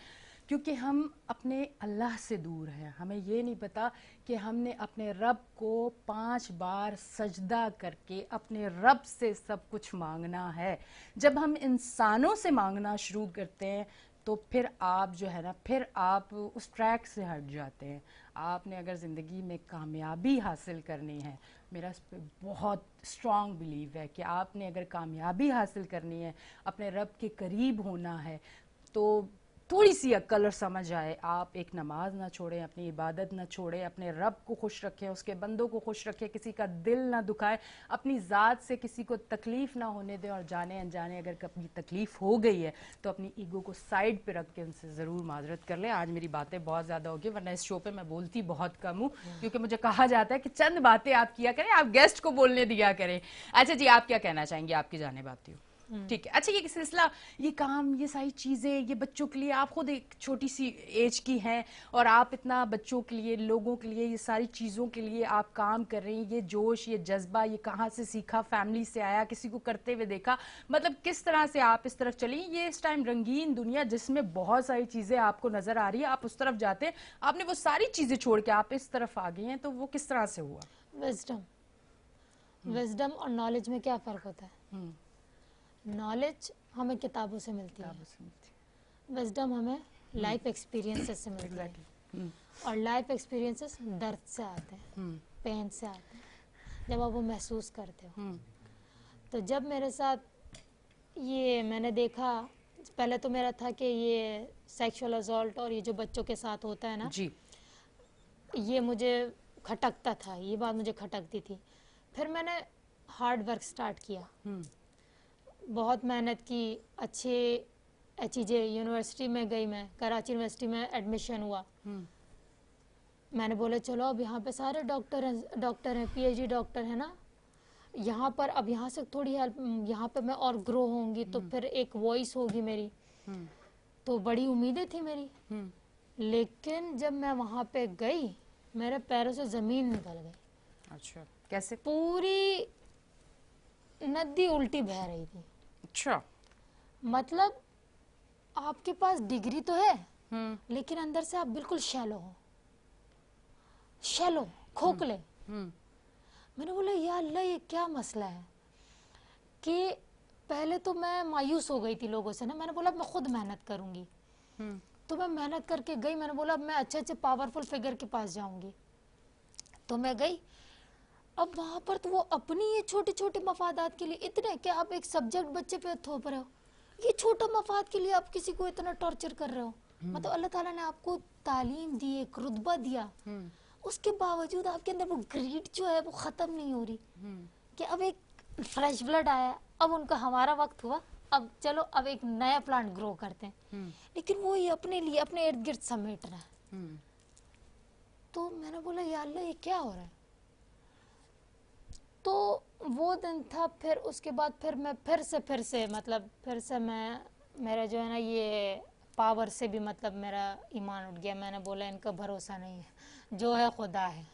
क्योंकि हम अपने अल्लाह से दूर हैं। हमें ये नहीं पता कि हमने अपने रब को 5 बार सजदा करके अपने रब से सब कुछ मांगना है। जब हम इंसानों से मांगना शुरू करते हैं तो फिर आप जो है ना, फिर आप उस ट्रैक से हट जाते हैं। आपने अगर ज़िंदगी में कामयाबी हासिल करनी है, मेरा इस पर बहुत स्ट्रॉन्ग बिलीव है कि आपने अगर कामयाबी हासिल करनी है, अपने रब के करीब होना है, तो थोड़ी सी अक्ल और समझ आए, आप एक नमाज ना छोड़ें, अपनी इबादत ना छोड़ें, अपने रब को खुश रखें, उसके बंदों को खुश रखें, किसी का दिल ना दुखाएं, अपनी ज़ात से किसी को तकलीफ़ ना होने दें, और जाने अनजाने अगर कभी तकलीफ़ हो गई है तो अपनी ईगो को साइड पे रख के उनसे ज़रूर माजरत कर लें। आज मेरी बातें बहुत ज़्यादा होगी, वरना इस शो पर मैं बोलती बहुत कम हूँ, क्योंकि मुझे कहा जाता है कि चंद बातें आप किया करें, आप गेस्ट को बोलने दिया करें। अच्छा जी, आप क्या कहना चाहेंगे? आपकी जाने आती हूँ। ठीक है। अच्छा, ये सिलसिला, ये काम, ये सारी चीज़ें, ये बच्चों के लिए, आप खुद एक छोटी सी एज की हैं और आप इतना बच्चों के लिए, लोगों के लिए, ये सारी चीज़ों के लिए आप काम कर रही हैं। ये जोश, ये जज्बा, ये कहाँ से सीखा? फैमिली से आया, किसी को करते हुए देखा? मतलब किस तरह से आप इस तरफ चली? ये इस टाइम रंगीन दुनिया जिसमें बहुत सारी चीज़ें आपको नज़र आ रही है, आप उस तरफ जाते हैं, आपने वो सारी चीज़ें छोड़ के आप इस तरफ आ गई हैं, तो वो किस तरह से हुआ? विजडम और नॉलेज में क्या फ़र्क होता है? नॉलेज हमें किताबों से मिलती है, विजडम हमें लाइफ एक्सपीरियंसेस से मिलती है, और लाइफ एक्सपीरियंसेस दर्द से आते हैं, पेन से आते हैं, जब आप वो महसूस करते हो। तो जब मेरे साथ ये मैंने देखा, पहले तो मेरा था कि ये सेक्सुअल असॉल्ट और ये जो बच्चों के साथ होता है ना जी, ये मुझे खटकता था, ये बात मुझे खटकती थी। फिर मैंने हार्ड वर्क स्टार्ट किया, बहुत मेहनत की, अच्छे HEJ यूनिवर्सिटी में गई, मैं कराची यूनिवर्सिटी में एडमिशन हुआ। मैंने बोला चलो अब यहाँ पे सारे डॉक्टर हैं, PhD डॉक्टर है ना, यहाँ पर अब यहाँ से थोड़ी हेल्प, यहाँ पे मैं और ग्रो होंगी तो फिर एक वॉइस होगी मेरी, तो बड़ी उम्मीदें थी मेरी। लेकिन जब मैं वहाँ पे गई मेरे पैरों से ज़मीन निकल गई। अच्छा, कैसे? पूरी नदी उल्टी बह रही थी। अच्छा, मतलब आपके पास डिग्री तो है लेकिन अंदर से आप बिल्कुल शैलो हो, शैलो, खोखले। मैंने बोला या अल्लाह ये क्या मसला है, कि पहले तो मैं मायूस हो गई थी लोगों से ना। मैंने बोला मैं खुद मेहनत करूंगी, तो मैं मेहनत करके गई। मैंने बोला मैं अच्छे अच्छे पावरफुल फिगर के पास जाऊंगी, तो मैं गई। अब वहां पर तो वो अपनी ये छोटे छोटे मफादात के लिए इतने, कि आप एक सब्जेक्ट बच्चे पे थोप रहे हो, ये छोटा मफाद के लिए आप किसी को इतना टॉर्चर कर रहे हो। मतलब अल्लाह ताला ने आपको तालीम दी, एक रुतबा दिया, उसके बावजूद आपके अंदर वो ग्रीड जो है वो खत्म नहीं हो रही, कि अब एक फ्रेश ब्लड आया, अब उनका हमारा वक्त हुआ, अब चलो अब एक नया प्लांट ग्रो करते हैं। लेकिन वो ये अपने लिए अपने इर्द गिर्द समेट रहा है। तो मैंने बोला या अल्लाह ये क्या हो रहा है। तो वो दिन था। फिर उसके बाद फिर मैं फिर से मतलब फिर से मैं, मेरा जो है ना ये पावर से भी मतलब मेरा ईमान उठ गया। मैंने बोला इनका भरोसा नहीं है, जो है खुदा है।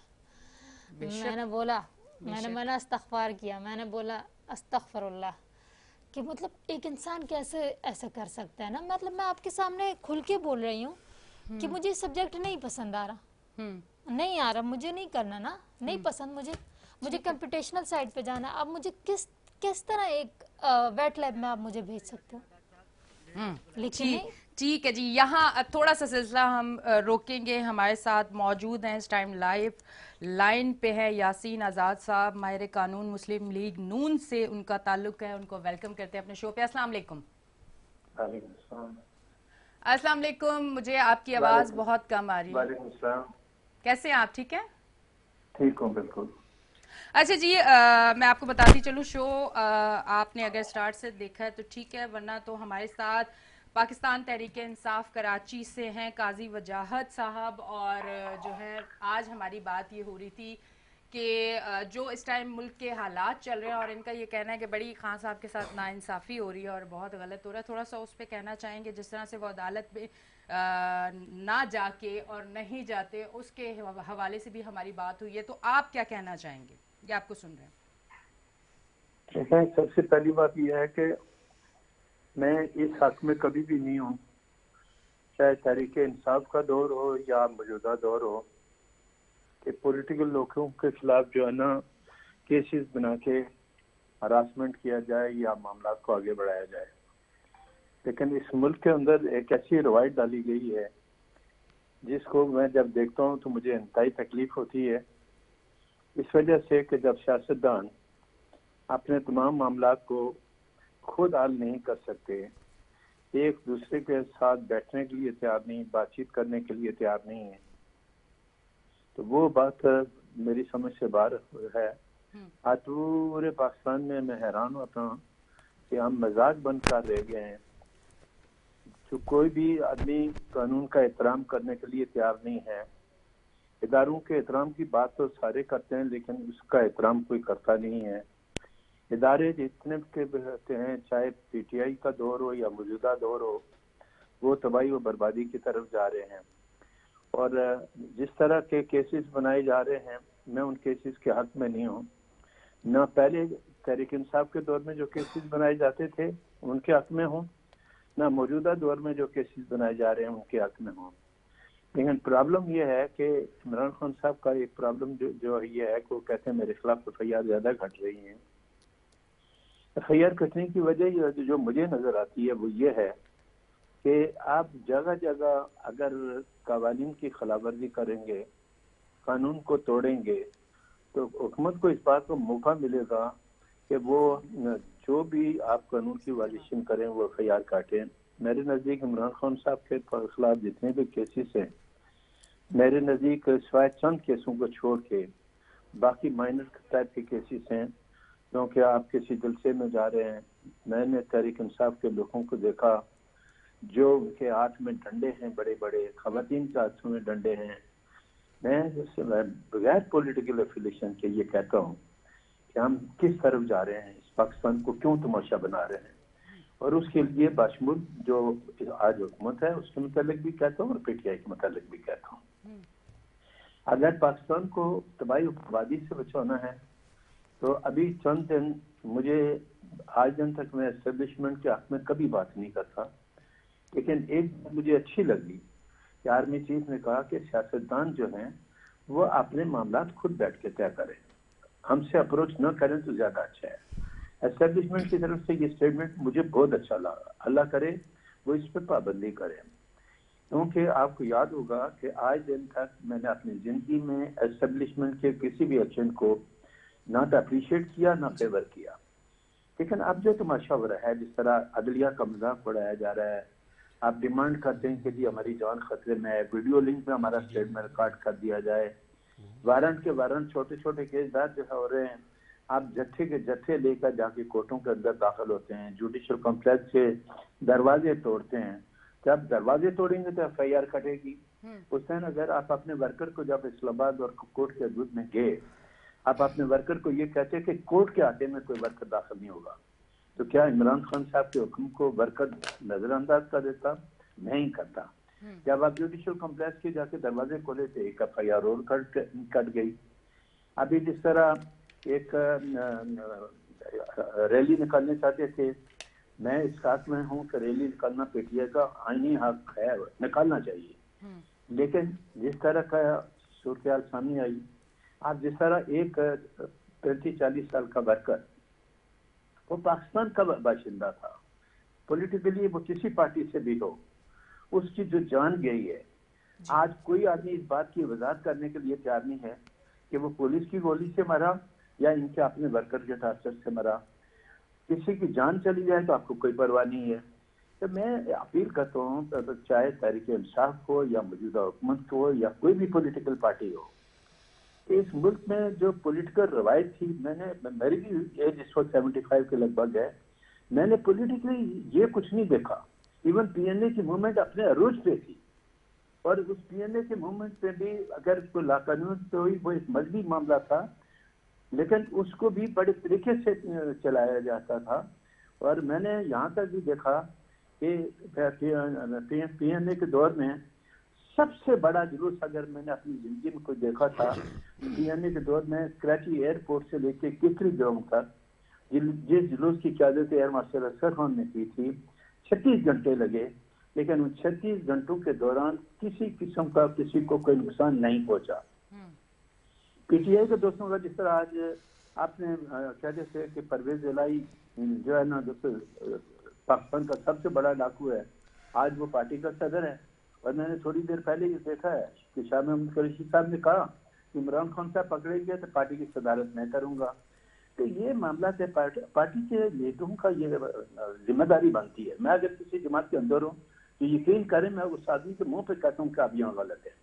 मैंने बोला, मैंने इस्तग़फ़ार किया, मैंने बोला अस्तग़फ़िरुल्लाह, कि मतलब एक इंसान कैसे ऐसा कर सकता है ना। मतलब मैं आपके सामने खुल के बोल रही हूँ कि मुझे सब्जेक्ट नहीं पसंद आ रहा, नहीं आ रहा, मुझे नहीं करना ना, नहीं पसंद मुझे कंप्यूटेशनल साइड पे जाना। अब मुझे किस तरह एक वेट लैब में आप मुझे भेज सकते हो। लेकिन ठीक है जी, यहाँ थोड़ा सा सिलसिला हम रोकेंगे। हमारे साथ मौजूद हैं इस टाइम लाइव लाइन पे है यासीन आज़ाद साहब, माहिर कानून, मुस्लिम लीग नून से उनका ताल्लुक है। उनको वेलकम करते हैं अपने शो पे। अस्सलाम वालेकुम। अस्सलाम वालेकुम। मुझे आपकी आवाज़ बहुत कम आ रही है। वालेकुम सलाम। कैसे हैं आप? ठीक है? ठीक हूँ बिल्कुल। अच्छा जी, मैं आपको बताती चलूँ, शो आपने अगर स्टार्ट से देखा है तो ठीक है, वरना तो हमारे साथ पाकिस्तान तहरीक इंसाफ कराची से हैं काजी वजाहत साहब। और जो है आज हमारी बात ये हो रही थी कि जो इस टाइम मुल्क के हालात चल रहे हैं, और इनका ये कहना है कि बड़ी खान साहब के साथ नाइंसाफ़ी हो रही है और बहुत गलत हो रहा है। थोड़ा सा उस पर कहना चाहेंगे, जिस तरह से वो अदालत में ना जाके और नहीं जाते, उसके हवाले से भी हमारी बात हुई है। तो आप क्या कहना चाहेंगे? ये आपको सुन रहे हैं। सबसे पहली बात यह है कि मैं इस हक में कभी भी नहीं हूँ, चाहे तहरीक इंसाफ का दौर हो या मौजूदा दौर हो, कि पॉलिटिकल लोगों के खिलाफ जो है ना केसेस बना के हरासमेंट किया जाए या मामला को आगे बढ़ाया जाए। लेकिन इस मुल्क के अंदर एक ऐसी रवायत डाली गई है जिसको मैं जब देखता हूँ तो मुझे इंतहाई तकलीफ होती है, इस वजह से कि जब सियासतदान अपने तमाम मामला को खुद हल नहीं कर सकते, एक दूसरे के साथ बैठने के लिए तैयार नहीं, बातचीत करने के लिए तैयार नहीं है, तो वो बात मेरी समझ से बाहर है। आज पूरे पाकिस्तान में मैं हैरान होता हूँ कि हम मजाक बनकर रह गए हैं। जो कोई भी आदमी कानून का एहतराम करने के लिए तैयार नहीं है। इदारों के एहतराम की बात तो सारे करते हैं, लेकिन उसका एहतराम कोई करता नहीं है। इदारे जितने के रहते हैं, चाहे PTI का दौर हो या मौजूदा दौर हो, वो तबाही व बर्बादी की तरफ जा रहे हैं। और जिस तरह के केसेस बनाए जा रहे हैं, मैं उन केसेस के हक में नहीं हूँ। न पहले तहरीक इंसाफ के दौर में जो केसेस बनाए जाते थे उनके हक में हूँ, न मौजूदा दौर में जो केसेस बनाए जा रहे हैं उनके हक में हूँ। लेकिन प्रॉब्लम ये है कि इमरान खान साहब का एक प्रॉब्लम जो ये है कि वो कहते हैं मेरे खिलाफ FIR ज्यादा घट रही हैं। FIR घटने की वजह जो मुझे नजर आती है वो ये है कि आप जगह जगह अगर कानून की खिलाफवर्जी करेंगे, कानून को तोड़ेंगे, तो हुकूमत को इस बात को मौका मिलेगा कि वो जो भी आप कानून की वायलेशन करें वो FIR काटें। मेरे नज़दीक इमरान खान साहब के खिलाफ जितने भी केसेस हैं, मेरे नज़दीक सिवाय चंद केसों को छोड़ के बाकी माइनर टाइप के केसेस हैं। क्योंकि आप किसी जलसे में जा रहे हैं, मैंने तहरीक इंसाफ के लोगों को देखा जो उनके हाथ में डंडे हैं बड़े बड़े, खवातीन के हाथों में डंडे हैं, मैं बगैर पॉलिटिकल एफिलिएशन के ये कहता हूँ कि हम किस तरफ जा रहे हैं, इस पाकिस्तान को क्यों तमाशा बना रहे हैं। और उसके लिए बाशमुल जो आज हुकूमत है उसके मुतालिक भी कहता हूँ और पीटीआई के मुतालिक भी कहता हूँ, अगर पाकिस्तान को तबाही बर्बादी से बचाना है तो अभी चंद दिन, मुझे आज दिन तक मैं एस्टेब्लिशमेंट के हक में कभी बात नहीं करता, लेकिन एक बात मुझे अच्छी लगी कि आर्मी चीफ ने कहा कि सियासतदान जो हैं वो अपने मामला खुद बैठ के तय करें, हमसे अप्रोच न करें तो ज्यादा अच्छा है। एस्टेब्लिशमेंट की तरफ से ये स्टेटमेंट मुझे बहुत अच्छा लगा, अल्लाह करे वो इस पर पाबंदी करे, क्योंकि आपको याद होगा कि आज दिन तक मैंने अपनी जिंदगी में एस्टेब्लिशमेंट के किसी भी एक्शन को ना तो अप्रिशिएट किया ना फेवर किया, लेकिन अब जो तमाशा हो रहा है, जिस तरह अदलिया का मजाक उड़ाया जा रहा है, आप डिमांड करते हैं कि जी हमारी जान खतरे में है, वीडियो लिंक में हमारा स्टेटमेंट रिकॉर्ड कर दिया जाए, वारंट के वारंट छोटे छोटे केस दर्ज हो रहे हैं, आप जत्थे के जत्थे लेकर जाके कोर्टों के अंदर दाखिल होते हैं, जुडिशल कॉम्प्लेक्स के दरवाजे तोड़ते हैं, जब दरवाजे तोड़ेंगे तो FIR कटेगी। उस दिन अगर आप अपने वर्कर को जब इस्लामाबाद और कोर्ट के हदूद में गए, आप अपने वर्कर को ये कहते कि कोर्ट के आते में कोई वर्कर दाखिल नहीं होगा, तो क्या इमरान खान साहब के हुक्म को वर्कर नजरअंदाज कर देता? नहीं करता। जब आप जुडिशल कॉम्प्लेक्स के जाके दरवाजे खोले थे, एक FIR और कट गई। अभी जिस तरह एक रैली निकालने चाहते थे, मैं इस बात में हूँ कि रैली निकालना पीटीआई का आईनी हक है, निकालना चाहिए, लेकिन जिस तरह का सूरत सामने आई, आप जिस तरह एक 35-40 साल का वर्कर, वो पाकिस्तान का बाशिंदा था, पॉलिटिकली वो किसी पार्टी से भी हो, उसकी जो जान गई है, आज कोई आदमी इस बात की वजाहत करने के लिए तैयार नहीं है कि वो पुलिस की गोली से मरा या इनके अपने वर्कर के टार्चर से मरा। किसी की जान चली जाए तो आपको कोई परवाह नहीं है। तो मैं अपील करता हूँ, तो चाहे तहरीक इंसाफ हो या मौजूदा हुकूमत हो या कोई भी पॉलिटिकल पार्टी हो, इस मुल्क में जो पॉलिटिकल रवायत थी, मेरी भी एज इस वक्त 75 के लगभग है, मैंने पॉलिटिकली ये कुछ नहीं देखा। इवन PNA की मूवमेंट अपने अरूज पे थी, और उस PNA के मूवमेंट पे भी अगर कोई लाकानून तो हुई, वो एक मजहबी मामला था, लेकिन उसको भी बड़े तरीके से चलाया जाता था। और मैंने यहाँ तक भी देखा कि PNA के दौर में सबसे बड़ा जुलूस अगर मैंने अपनी जिंदगी में कोई देखा था, PNA के दौर में कराची एयरपोर्ट से लेके किकरी ग्राउंड तक जिस जुलूस की क़यादत एयर मार्शल असगर खान ने की थी, 36 घंटे लगे, लेकिन उन 36 घंटों के दौरान किसी किस्म का किसी को कोई नुकसान नहीं पहुंचा। पीटीआई के दोस्तों का जिस तरह आज आपने कहते थे कि परवेज इलाही जो है ना, पाकिस्तान का सबसे बड़ा डाकू है, आज वो पार्टी का सदर है। और मैंने थोड़ी देर पहले ये देखा है कि शाह महमूद कुरैशी साहब ने कहा कि इमरान खान साहब पकड़ेंगे तो पार्टी की सदारत मैं करूंगा। तो ये मामला है, पार्टी के लीडरों का ये जिम्मेदारी बनती है। मैं अगर किसी जमात के अंदर हूँ तो यकीन करें, मैं उस आदमी के मुंह पे कहता हूँ कि आप यहाँ गलत है।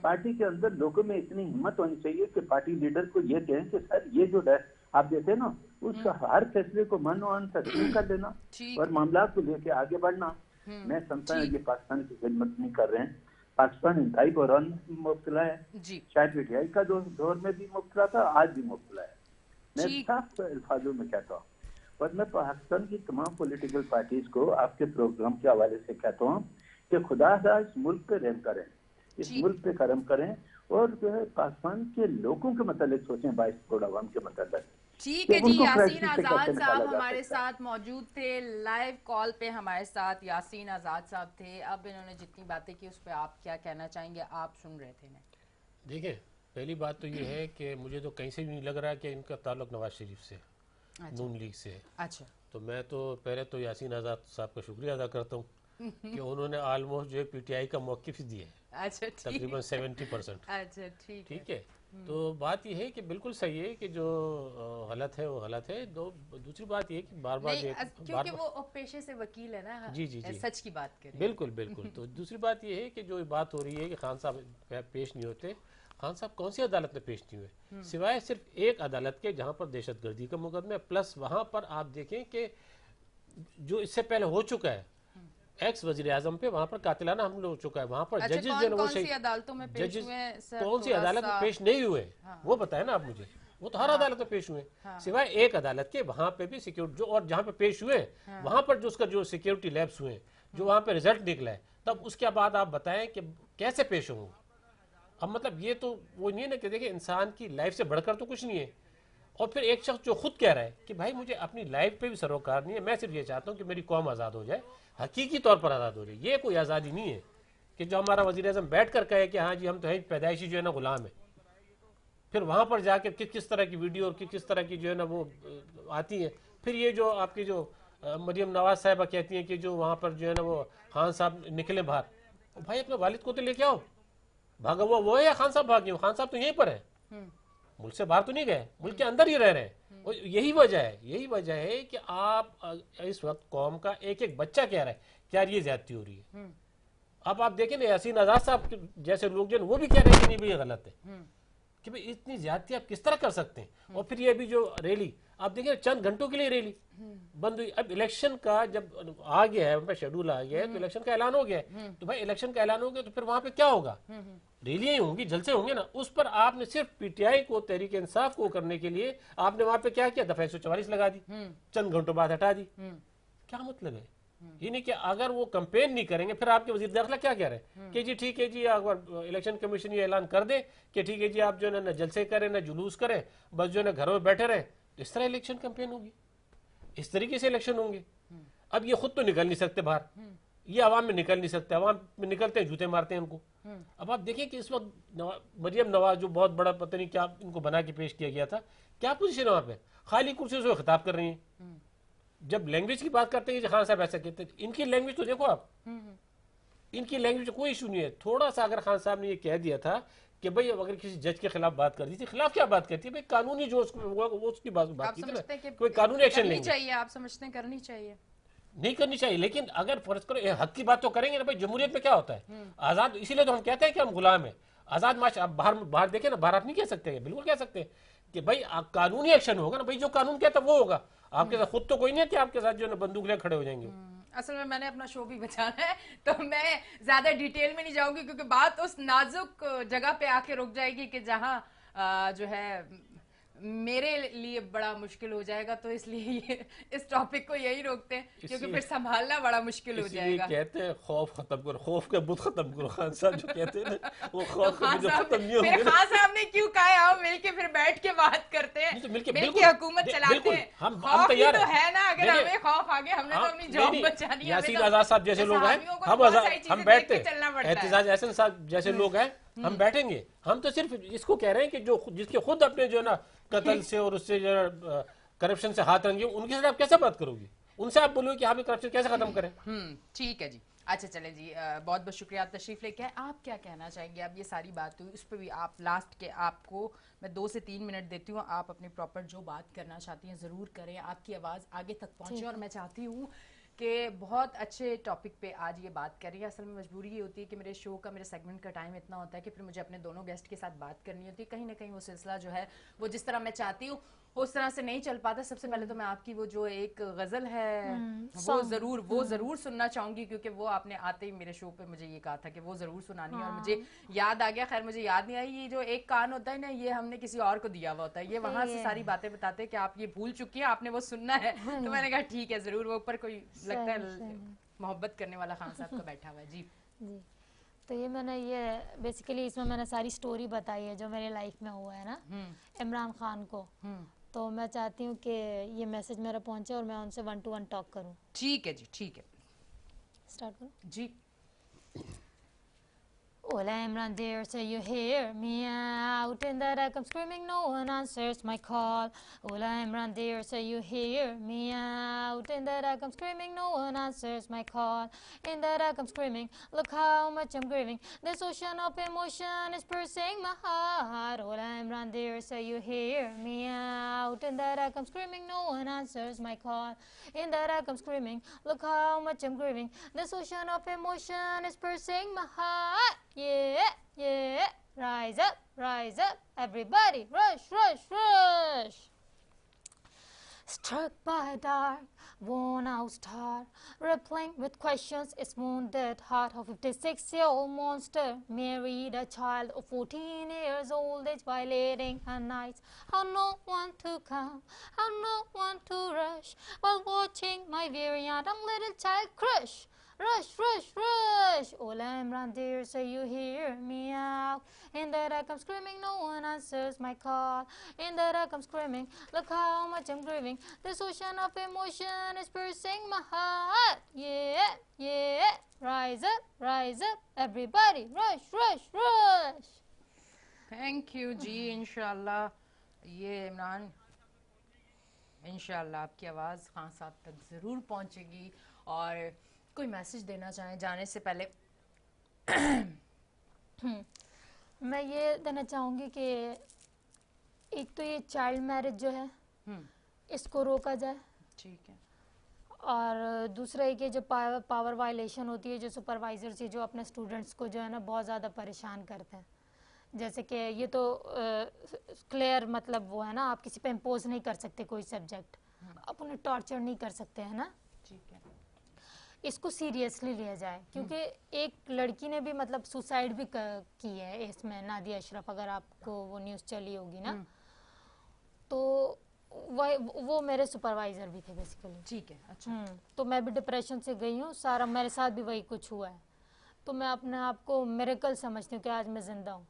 पार्टी के अंदर लोगों में इतनी हिम्मत होनी चाहिए कि पार्टी लीडर को ये कहें कि सर ये जो है आप देते हैं ना, उसका हर फैसले को मन तस्लीम कर देना और मामला को लेके आगे बढ़ना। मैं समझता हूँ ये पाकिस्तान की खिदमत नहीं कर रहे हैं। पाकिस्तान इंतहाई बहरान में मुब्तला है, शायद पीटीआई का दौर में भी मुब्तला था, आज भी मुब्तला है। मैं साफ अल्फाजों में कहता हूँ, और मैं पाकिस्तान की तमाम पॉलिटिकल पार्टीज को आपके प्रोग्राम के हवाले से कहता हूँ कि खुदा इस मुल्क पे रहम करें, इस मुल्क पे करम करें, और जो है पाकिस्तान के लोगों के मतलब सोचें, 22 करोड़ आवाम के मतलब। ठीक है जी, यासीन आजाद साहब हमारे साथ मौजूद थे, लाइव कॉल पे हमारे साथ यासीन आजाद साहब थे। अब इन्होंने जितनी बातें की उस पर आप क्या कहना चाहेंगे? आप सुन रहे थे। देखिए, पहली बात तो ये है कि मुझे तो कहीं से भी नहीं लग रहा है कि इनका ताल्लुक नवाज शरीफ से, नून लीग से है। अच्छा, तो मैं तो पहले तो यासीन आजाद साहब का शुक्रिया अदा करता हूँ कि उन्होंने ऑलमोस्ट जो है पीटीआई का मौक़िफ़ दिया है, अच्छा, तकरीबन 70%। अच्छा, ठीक है। तो बात यह है कि बिल्कुल सही है कि जो गलत है वो गलत है। दूसरी बात ये कि बार बार क्योंकि वो पेशे से वकील है ना, जी, सच की बात करें। बिल्कुल। तो दूसरी बात ये है कि जो बात हो रही है कि खान साहब पेश नहीं होते, खान साहब कौन सी अदालत में पेश नहीं हुए, सिवाय सिर्फ एक अदालत के जहां पर दहशतगर्दी का मुकदमा है, प्लस वहां पर आप देखें कि जो इससे पहले हो चुका है एक्स वजीर आजम पे वहां पर कातिलाना हमला हो चुका है, वहां पर अच्छा, जजेस जो है ना वो कौन सी अदालतों में पेश जजेस हुए हैं सर? कौन सी थोड़ा अदालत में सा- पेश नहीं हुए, वो बताए ना आप मुझे। वो तो हर अदालत में पेश हुए, सिवाय एक अदालत के, वहां पे भी सिक्योरिटी जो, और जहां पे पेश हुए वहां पर जो उसका जो सिक्योरिटी लैब्स हुए, जो वहां पे रिजल्ट निकला है, तब उसके बाद आप बताएं कि कैसे पेश होंगे। अब मतलब ये तो वो नहीं है ना कि देखिए इंसान की लाइफ से बढ़कर तो कुछ नहीं है। और फिर एक शख्स जो खुद कह रहा है कि भाई मुझे अपनी लाइफ पे भी सरोकार नहीं है, मैं सिर्फ ये चाहता हूँ कि मेरी कौम आज़ाद हो जाए, हकीकी तौर पर आज़ाद हो जाए। ये कोई आज़ादी नहीं है कि जो हमारा वज़ीर आज़म बैठ कर कहे कि हाँ जी हम तो हैं पैदाइशी जो है ना गुलाम है, फिर वहाँ पर जाकर किस तरह की वीडियो और किस तरह की जो है ना वो आती है। फिर ये जो आपकी जो मरियम नवाज साहिबा कहती हैं कि जो वहाँ पर जो है ना वो खान साहब निकले बाहर, भाई अपने वालिद को तो लेके आओ, भागा हुआ वो है या खान साहब भागे? खान साहब तो यहीं पर है, मुल्क से बाहर तो नहीं गए, मुल्क के अंदर ही रह रहे हैं। और यही वजह है कि आप इस वक्त कौम का एक एक बच्चा कह रहा है क्या ये ज्यादती हो रही है। अब आप देखें ना यासीन आजाद साहब जैसे लोग जो वो भी कह रहे हैं कि नहीं भाई ये गलत है कि भाई इतनी ज्यादती आप किस तरह कर सकते हैं। और फिर ये भी जो रैली आप देखिए चंद घंटों के लिए रैली बंद हुई। अब इलेक्शन का जब आ गया है, शेड्यूल आ गया है, तो इलेक्शन का ऐलान हो गया है, तो भाई इलेक्शन का ऐलान हो गया तो फिर वहां पे क्या होगा? रैलियां ही होंगी, जलसे होंगे ना। उस पर आपने सिर्फ पीटीआई को, तहरीक इंसाफ को करने के लिए आपने वहां पे क्या किया? दफा 144 लगा दी, चंद घंटों बाद हटा दी। क्या मतलब है? ये नहीं कि अगर वो कंपेन नहीं करेंगे, फिर आपके वजीर दाखिला क्या कह रहे हैं कि जी ठीक है जी, अगर इलेक्शन कमीशन ये ऐलान कर दे कि ठीक है जी आप जो है ना जलसे करें ना जुलूस करें, बस जो है ना घरों में बैठे रहें, इस तरह इलेक्शन कैंपेन होगी, इस तरीके से इलेक्शन होंगे। अब ये खुद तो निकल नहीं सकते बाहर, ये आवाम में निकल नहीं सकते, आवाम में निकलते हैं जूते मारते हैं इनको। अब आप देखिए कि इस वक्त मरियम नवाज जो बहुत बड़ा पता नहीं क्या इनको बना के पेश किया गया था, क्या पोजीशन है वहां पे? खाली कुर्सी से खिताब कर रही है। जब लैंग्वेज की बात करते हैं खान साहब ऐसा कहते हैं, इनकी लैंग्वेज तो देखो आप, इनकी लैंग्वेज कोई इशू नहीं है। थोड़ा सा अगर खान साहब ने ये कह दिया था कि भाई अगर किसी जज के खिलाफ बात कर दी थी, खिलाफ क्या बात करती है भाई, कानूनी जो वो उसकी बात की थी ना, कोई कानूनी एक्शन लेंगे चाहिए। आप समझते हैं करनी चाहिए? नहीं करनी चाहिए, लेकिन अगर फर्ज करो हक की बात तो करेंगे ना भाई। जमहूरियत में क्या होता है? आजाद, इसीलिए तो हम कहते हैं कि हम गुलाम हैं। आजाद माश आप बाहर देखें ना, बाहर आप नहीं कह सकते, बिल्कुल कह सकते हैं कि भाई कानूनी एक्शन होगा ना भाई, जो कानून कहता है वो होगा। आपके साथ खुद तो कोई नहीं है कि आपके साथ जो है बंदूक ले खड़े हो जाएंगे। असल में मैंने अपना शो भी बचाना है, तो मैं ज्यादा डिटेल में नहीं जाऊंगी क्योंकि बात उस नाजुक जगह पे आके रुक जाएगी कि जहां जो है मेरे लिए बड़ा मुश्किल हो जाएगा। तो इसलिए ये इस टॉपिक को यही रोकते हैं क्योंकि फिर संभालना बड़ा मुश्किल हो जाएगा। कहते हैं खौफ खत्म करो, खौफ का बुत खत्म करो। खान साहब जो कहते हैं ना, वो खौफ खान जो खत्म नहीं होंगे। खान साहब ने क्यों कहा है आओ मिलके फिर बैठ के बात करते हैं, तो मिलके हुकूमत चलाते हैं। हम खौफ तैयार तो है ना, अगर हमें खौफ आ गया, हमने तो अपनी जॉब बचानी है। यासीन आजाद साहब जैसे लोग हैं, हम बैठते हैं, एहतिजाज एहसन साहब जैसे लोग हैं, हम बैठेंगे। हम तो सिर्फ इसको कह रहे हैं कि जो जिसके खुद अपने जो है ना कत्ल से और उससे जो करप्शन से हाथ रंगे, उनके साथ आप कैसे बात करोगे? उनसे आप बोलोगे कि हमें करप्शन कैसे खत्म करें? ठीक है जी। अच्छा चले जी, बहुत बहुत शुक्रिया आप तशरीफ लेके आए। आप क्या कहना चाहेंगे? अब ये सारी बात हुई, उस पर भी आप लास्ट के, आपको मैं 2 से 3 मिनट देती हूँ, आप अपनी प्रॉपर जो बात करना चाहती हैं ज़रूर करें, आपकी आवाज़ आगे तक पहुँचे। और मैं चाहती हूँ कि बहुत अच्छे टॉपिक पे आज ये बात कर रही है। असल में मजबूरी ये होती है कि मेरे शो का, मेरे सेगमेंट का टाइम इतना होता है कि फिर मुझे अपने दोनों गेस्ट के साथ बात करनी होती है। कहीं ना कहीं वो सिलसिला जो है वो जिस तरह मैं चाहती हूँ उस तरह से नहीं चल पाता। सबसे पहले तो मैं आपकी वो जो एक गज़ल है वो ज़रूर सुनना चाहूँगी, क्योंकि वो आपने आते ही मेरे शो पे मुझे ये कहा था कि वो ज़रूर सुनानी है। और मुझे याद आ गया, खैर मुझे याद नहीं आई, ये जो एक कान होता है ना, ये हमने किसी और को दिया हुआ होता है, ये वहाँ से सारी बातें बताते हैं कि आप ये भूल चुकी हैं, आपने वो सुनना है। तो मैंने कहा ठीक है ज़रूर, वो ऊपर कोई लगता है मोहब्बत करने वाला खान साहब का बैठा हुआ है। जी जी, तो ये मैंने ये बेसिकली इसमें मैंने सारी स्टोरी बताई है जो मेरी लाइफ में हुआ है ना इमरान खान को। तो मैं चाहती हूँ कि ये मैसेज मेरा पहुँचे और मैं उनसे 1 to 1 टॉक करूँ। ठीक है जी, ठीक है, स्टार्ट करूँ जी। Hola Imran dear, so you hear me out in the dark, I'm screaming, no one answers my call. Hola Imran dear, so you hear me out in the dark, I'm screaming, no one answers my call. In the dark I'm screaming, look how much I'm grieving, this ocean of emotion is piercing my heart. Hola Imran dear, so you hear me out in the dark, I'm screaming, no one answers my call. In the dark I'm screaming, look how much I'm grieving, this ocean of emotion is piercing my heart. Yeah, yeah, rise up, everybody, rush, rush, rush. Struck by a dark, worn out star, rippling with questions its wounded heart. A 56-year-old monster married a child of 14 years old age, violating her nights. How no one to come, how no one to rush, while watching my very young little child crush. Rush, rush, rush. Ola Imran dear, say you hear me out. In that I come screaming, no one answers my call. In that I come screaming, look how much I'm grieving. This ocean of emotion is piercing my heart. Yeah, yeah. Rise up, everybody. Rush, rush, rush. Thank you ji. इंशाल्लाह ये इमरान, इंशाल्लाह आपकी आवाज़ खान साहब तक ज़रूर पहुंचेगी। और कोई मैसेज देना चाहें जाने से पहले? मैं ये देना चाहूँगी कि एक तो ये चाइल्ड मैरिज जो है इसको रोका जाए, ठीक है। और दूसरा एक ये जो पावर वायलेशन होती है, जो सुपरवाइजर से जो अपने स्टूडेंट्स को जो है ना बहुत ज़्यादा परेशान करते हैं, जैसे कि ये तो क्लियर मतलब वो है ना, आप किसी पे इम्पोज नहीं कर सकते कोई सब्जेक्ट, आप उन्हें टॉर्चर नहीं कर सकते हैं ना, ठीक है। इसको सीरियसली लिया जाए, क्योंकि एक लड़की ने भी मतलब सुसाइड भी की है इसमें, नादिया अशरफ, अगर आपको वो न्यूज़ चली होगी ना, तो वो मेरे सुपरवाइजर भी थे बेसिकली, ठीक है। अच्छा। तो मैं भी डिप्रेशन से गई हूँ, सारा मेरे साथ भी वही कुछ हुआ है, तो मैं अपने आप को मिरेकल समझती हूँ कि आज मैं ज़िंदा हूँ।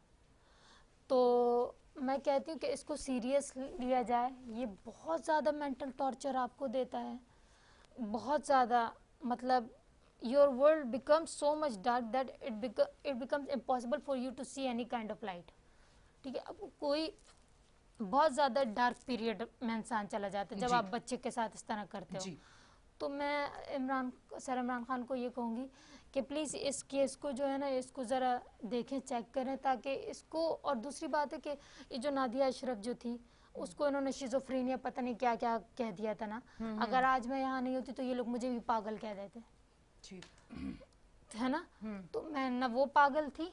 तो मैं कहती हूँ कि इसको सीरियस लिया जाए, ये बहुत ज़्यादा मेंटल टॉर्चर आपको देता है, बहुत ज़्यादा, मतलब your world becomes so much dark that it becomes impossible for you to see any kind of light. ठीक है, अब कोई बहुत ज़्यादा डार्क पीरियड में इंसान चला जाता है जब आप बच्चे के साथ इस तरह करते हो। तो मैं इमरान खान को ये कहूँगी कि प्लीज़ इस केस को जो है ना, इसको ज़रा देखें, चेक करें, ताकि इसको, और दूसरी बात है कि ये जो नादिया अशरफ जो थी, उसको इन्होंने शिज़ोफ्रेनिया पता नहीं क्या क्या कह दिया था ना, अगर आज मैं यहाँ नहीं होती तो ये लोग मुझे भी पागल कह देते, है ना। तो मैं ना वो पागल थी,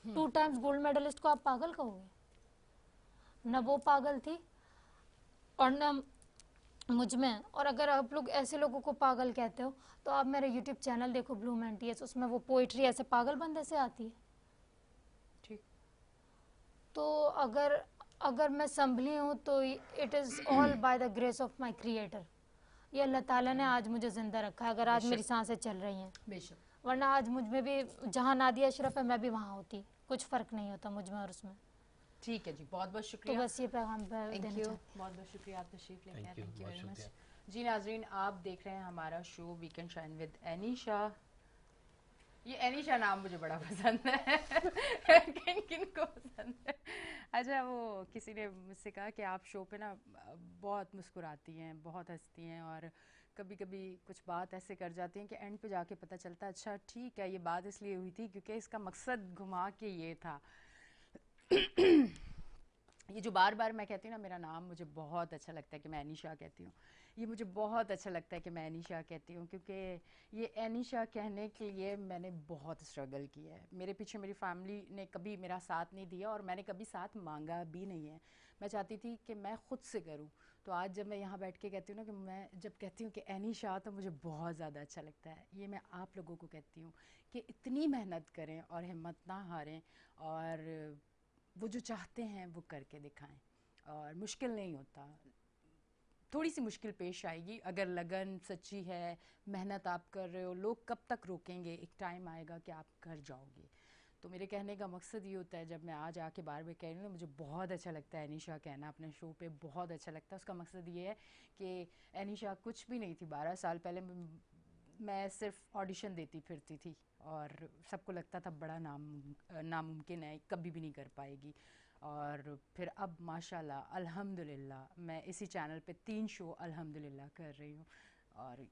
2 टाइम्स गोल्ड मेडलिस्ट को आप पागल कहोगे? न वो पागल थी और न मुझ में। और अगर आप लोग ऐसे लोगों को पागल कहते हो तो आप मेरे यूट्यूब चैनल देखो, ब्लूम एंटीएस, उसमें वो पोइट्री ऐसे पागल बंदे से आती है। ठीक। तो अगर मैं संभली हूँ तो it is all by the grace of my creator. ये अल्लाह ताला ने आज मुझे ज़िंदा रखा है, अगर आज मेरी सांसें चल रही हैं, बेशक, वरना आज मुझ में भी, जहाँ नादिया अशरफ है मैं भी वहाँ होती, कुछ फ़र्क नहीं होता मुझ में और उसमें। ठीक है जी, बहुत बहुत शुक्रिया। तो बस ये पैगाम देना थैंक यू, बहुत बहुत शुक्रिया, आप तशरीफ लेके आए, थैंक यू वेरी मच जी। नाजरीन, आप देख रहे हैं हमारा शो वीकेंड शाइन विद एनीशा। ये एनीशा नाम मुझे बड़ा पसंद है। किन किन को पसंद है? अच्छा, वो किसी ने मुझसे कहा कि आप शो पे ना बहुत मुस्कुराती हैं, बहुत हंसती हैं, और कभी कभी कुछ बात ऐसे कर जाती हैं कि एंड पे जाके पता चलता है अच्छा ठीक है ये बात इसलिए हुई थी क्योंकि इसका मकसद घुमा के ये था। ये जो बार बार मैं कहती हूँ ना, मेरा नाम मुझे बहुत अच्छा लगता है कि मैं एनीशा कहती हूँ, ये मुझे बहुत अच्छा लगता है कि मैं एनीशा कहती हूँ, क्योंकि ये एनीशा कहने के लिए मैंने बहुत स्ट्रगल किया है। मेरे पीछे मेरी फैमिली ने कभी मेरा साथ नहीं दिया और मैंने कभी साथ मांगा भी नहीं है। मैं चाहती थी कि मैं ख़ुद से करूँ। तो आज जब मैं यहाँ बैठ के कहती हूँ ना कि मैं जब कहती हूँ कि एनीशा, तो मुझे बहुत ज़्यादा अच्छा लगता है। ये मैं आप लोगों को कहती हूँ कि इतनी मेहनत करें और हिम्मत ना हारें, और वो जो चाहते हैं वो करके दिखाएं। और मुश्किल नहीं होता, थोड़ी सी मुश्किल पेश आएगी, अगर लगन सच्ची है, मेहनत आप कर रहे हो, लोग कब तक रोकेंगे, एक टाइम आएगा कि आप कर जाओगे। तो मेरे कहने का मकसद ये होता है, जब मैं आज आके बार बार कह रही हूँ, मुझे बहुत अच्छा लगता है एनीशा कहना अपने शो पे, बहुत अच्छा लगता है। उसका मकसद ये है कि एनीशा कुछ भी नहीं थी। 12 साल पहले मैं सिर्फ ऑडिशन देती फिरती थी और सबको लगता था बड़ा नामुमकिन है, कभी भी नहीं कर पाएगी। और फिर अब माशाल्लाह अल्हम्दुलिल्लाह मैं इसी चैनल पे 3 शो अल्हम्दुलिल्लाह कर रही हूँ, और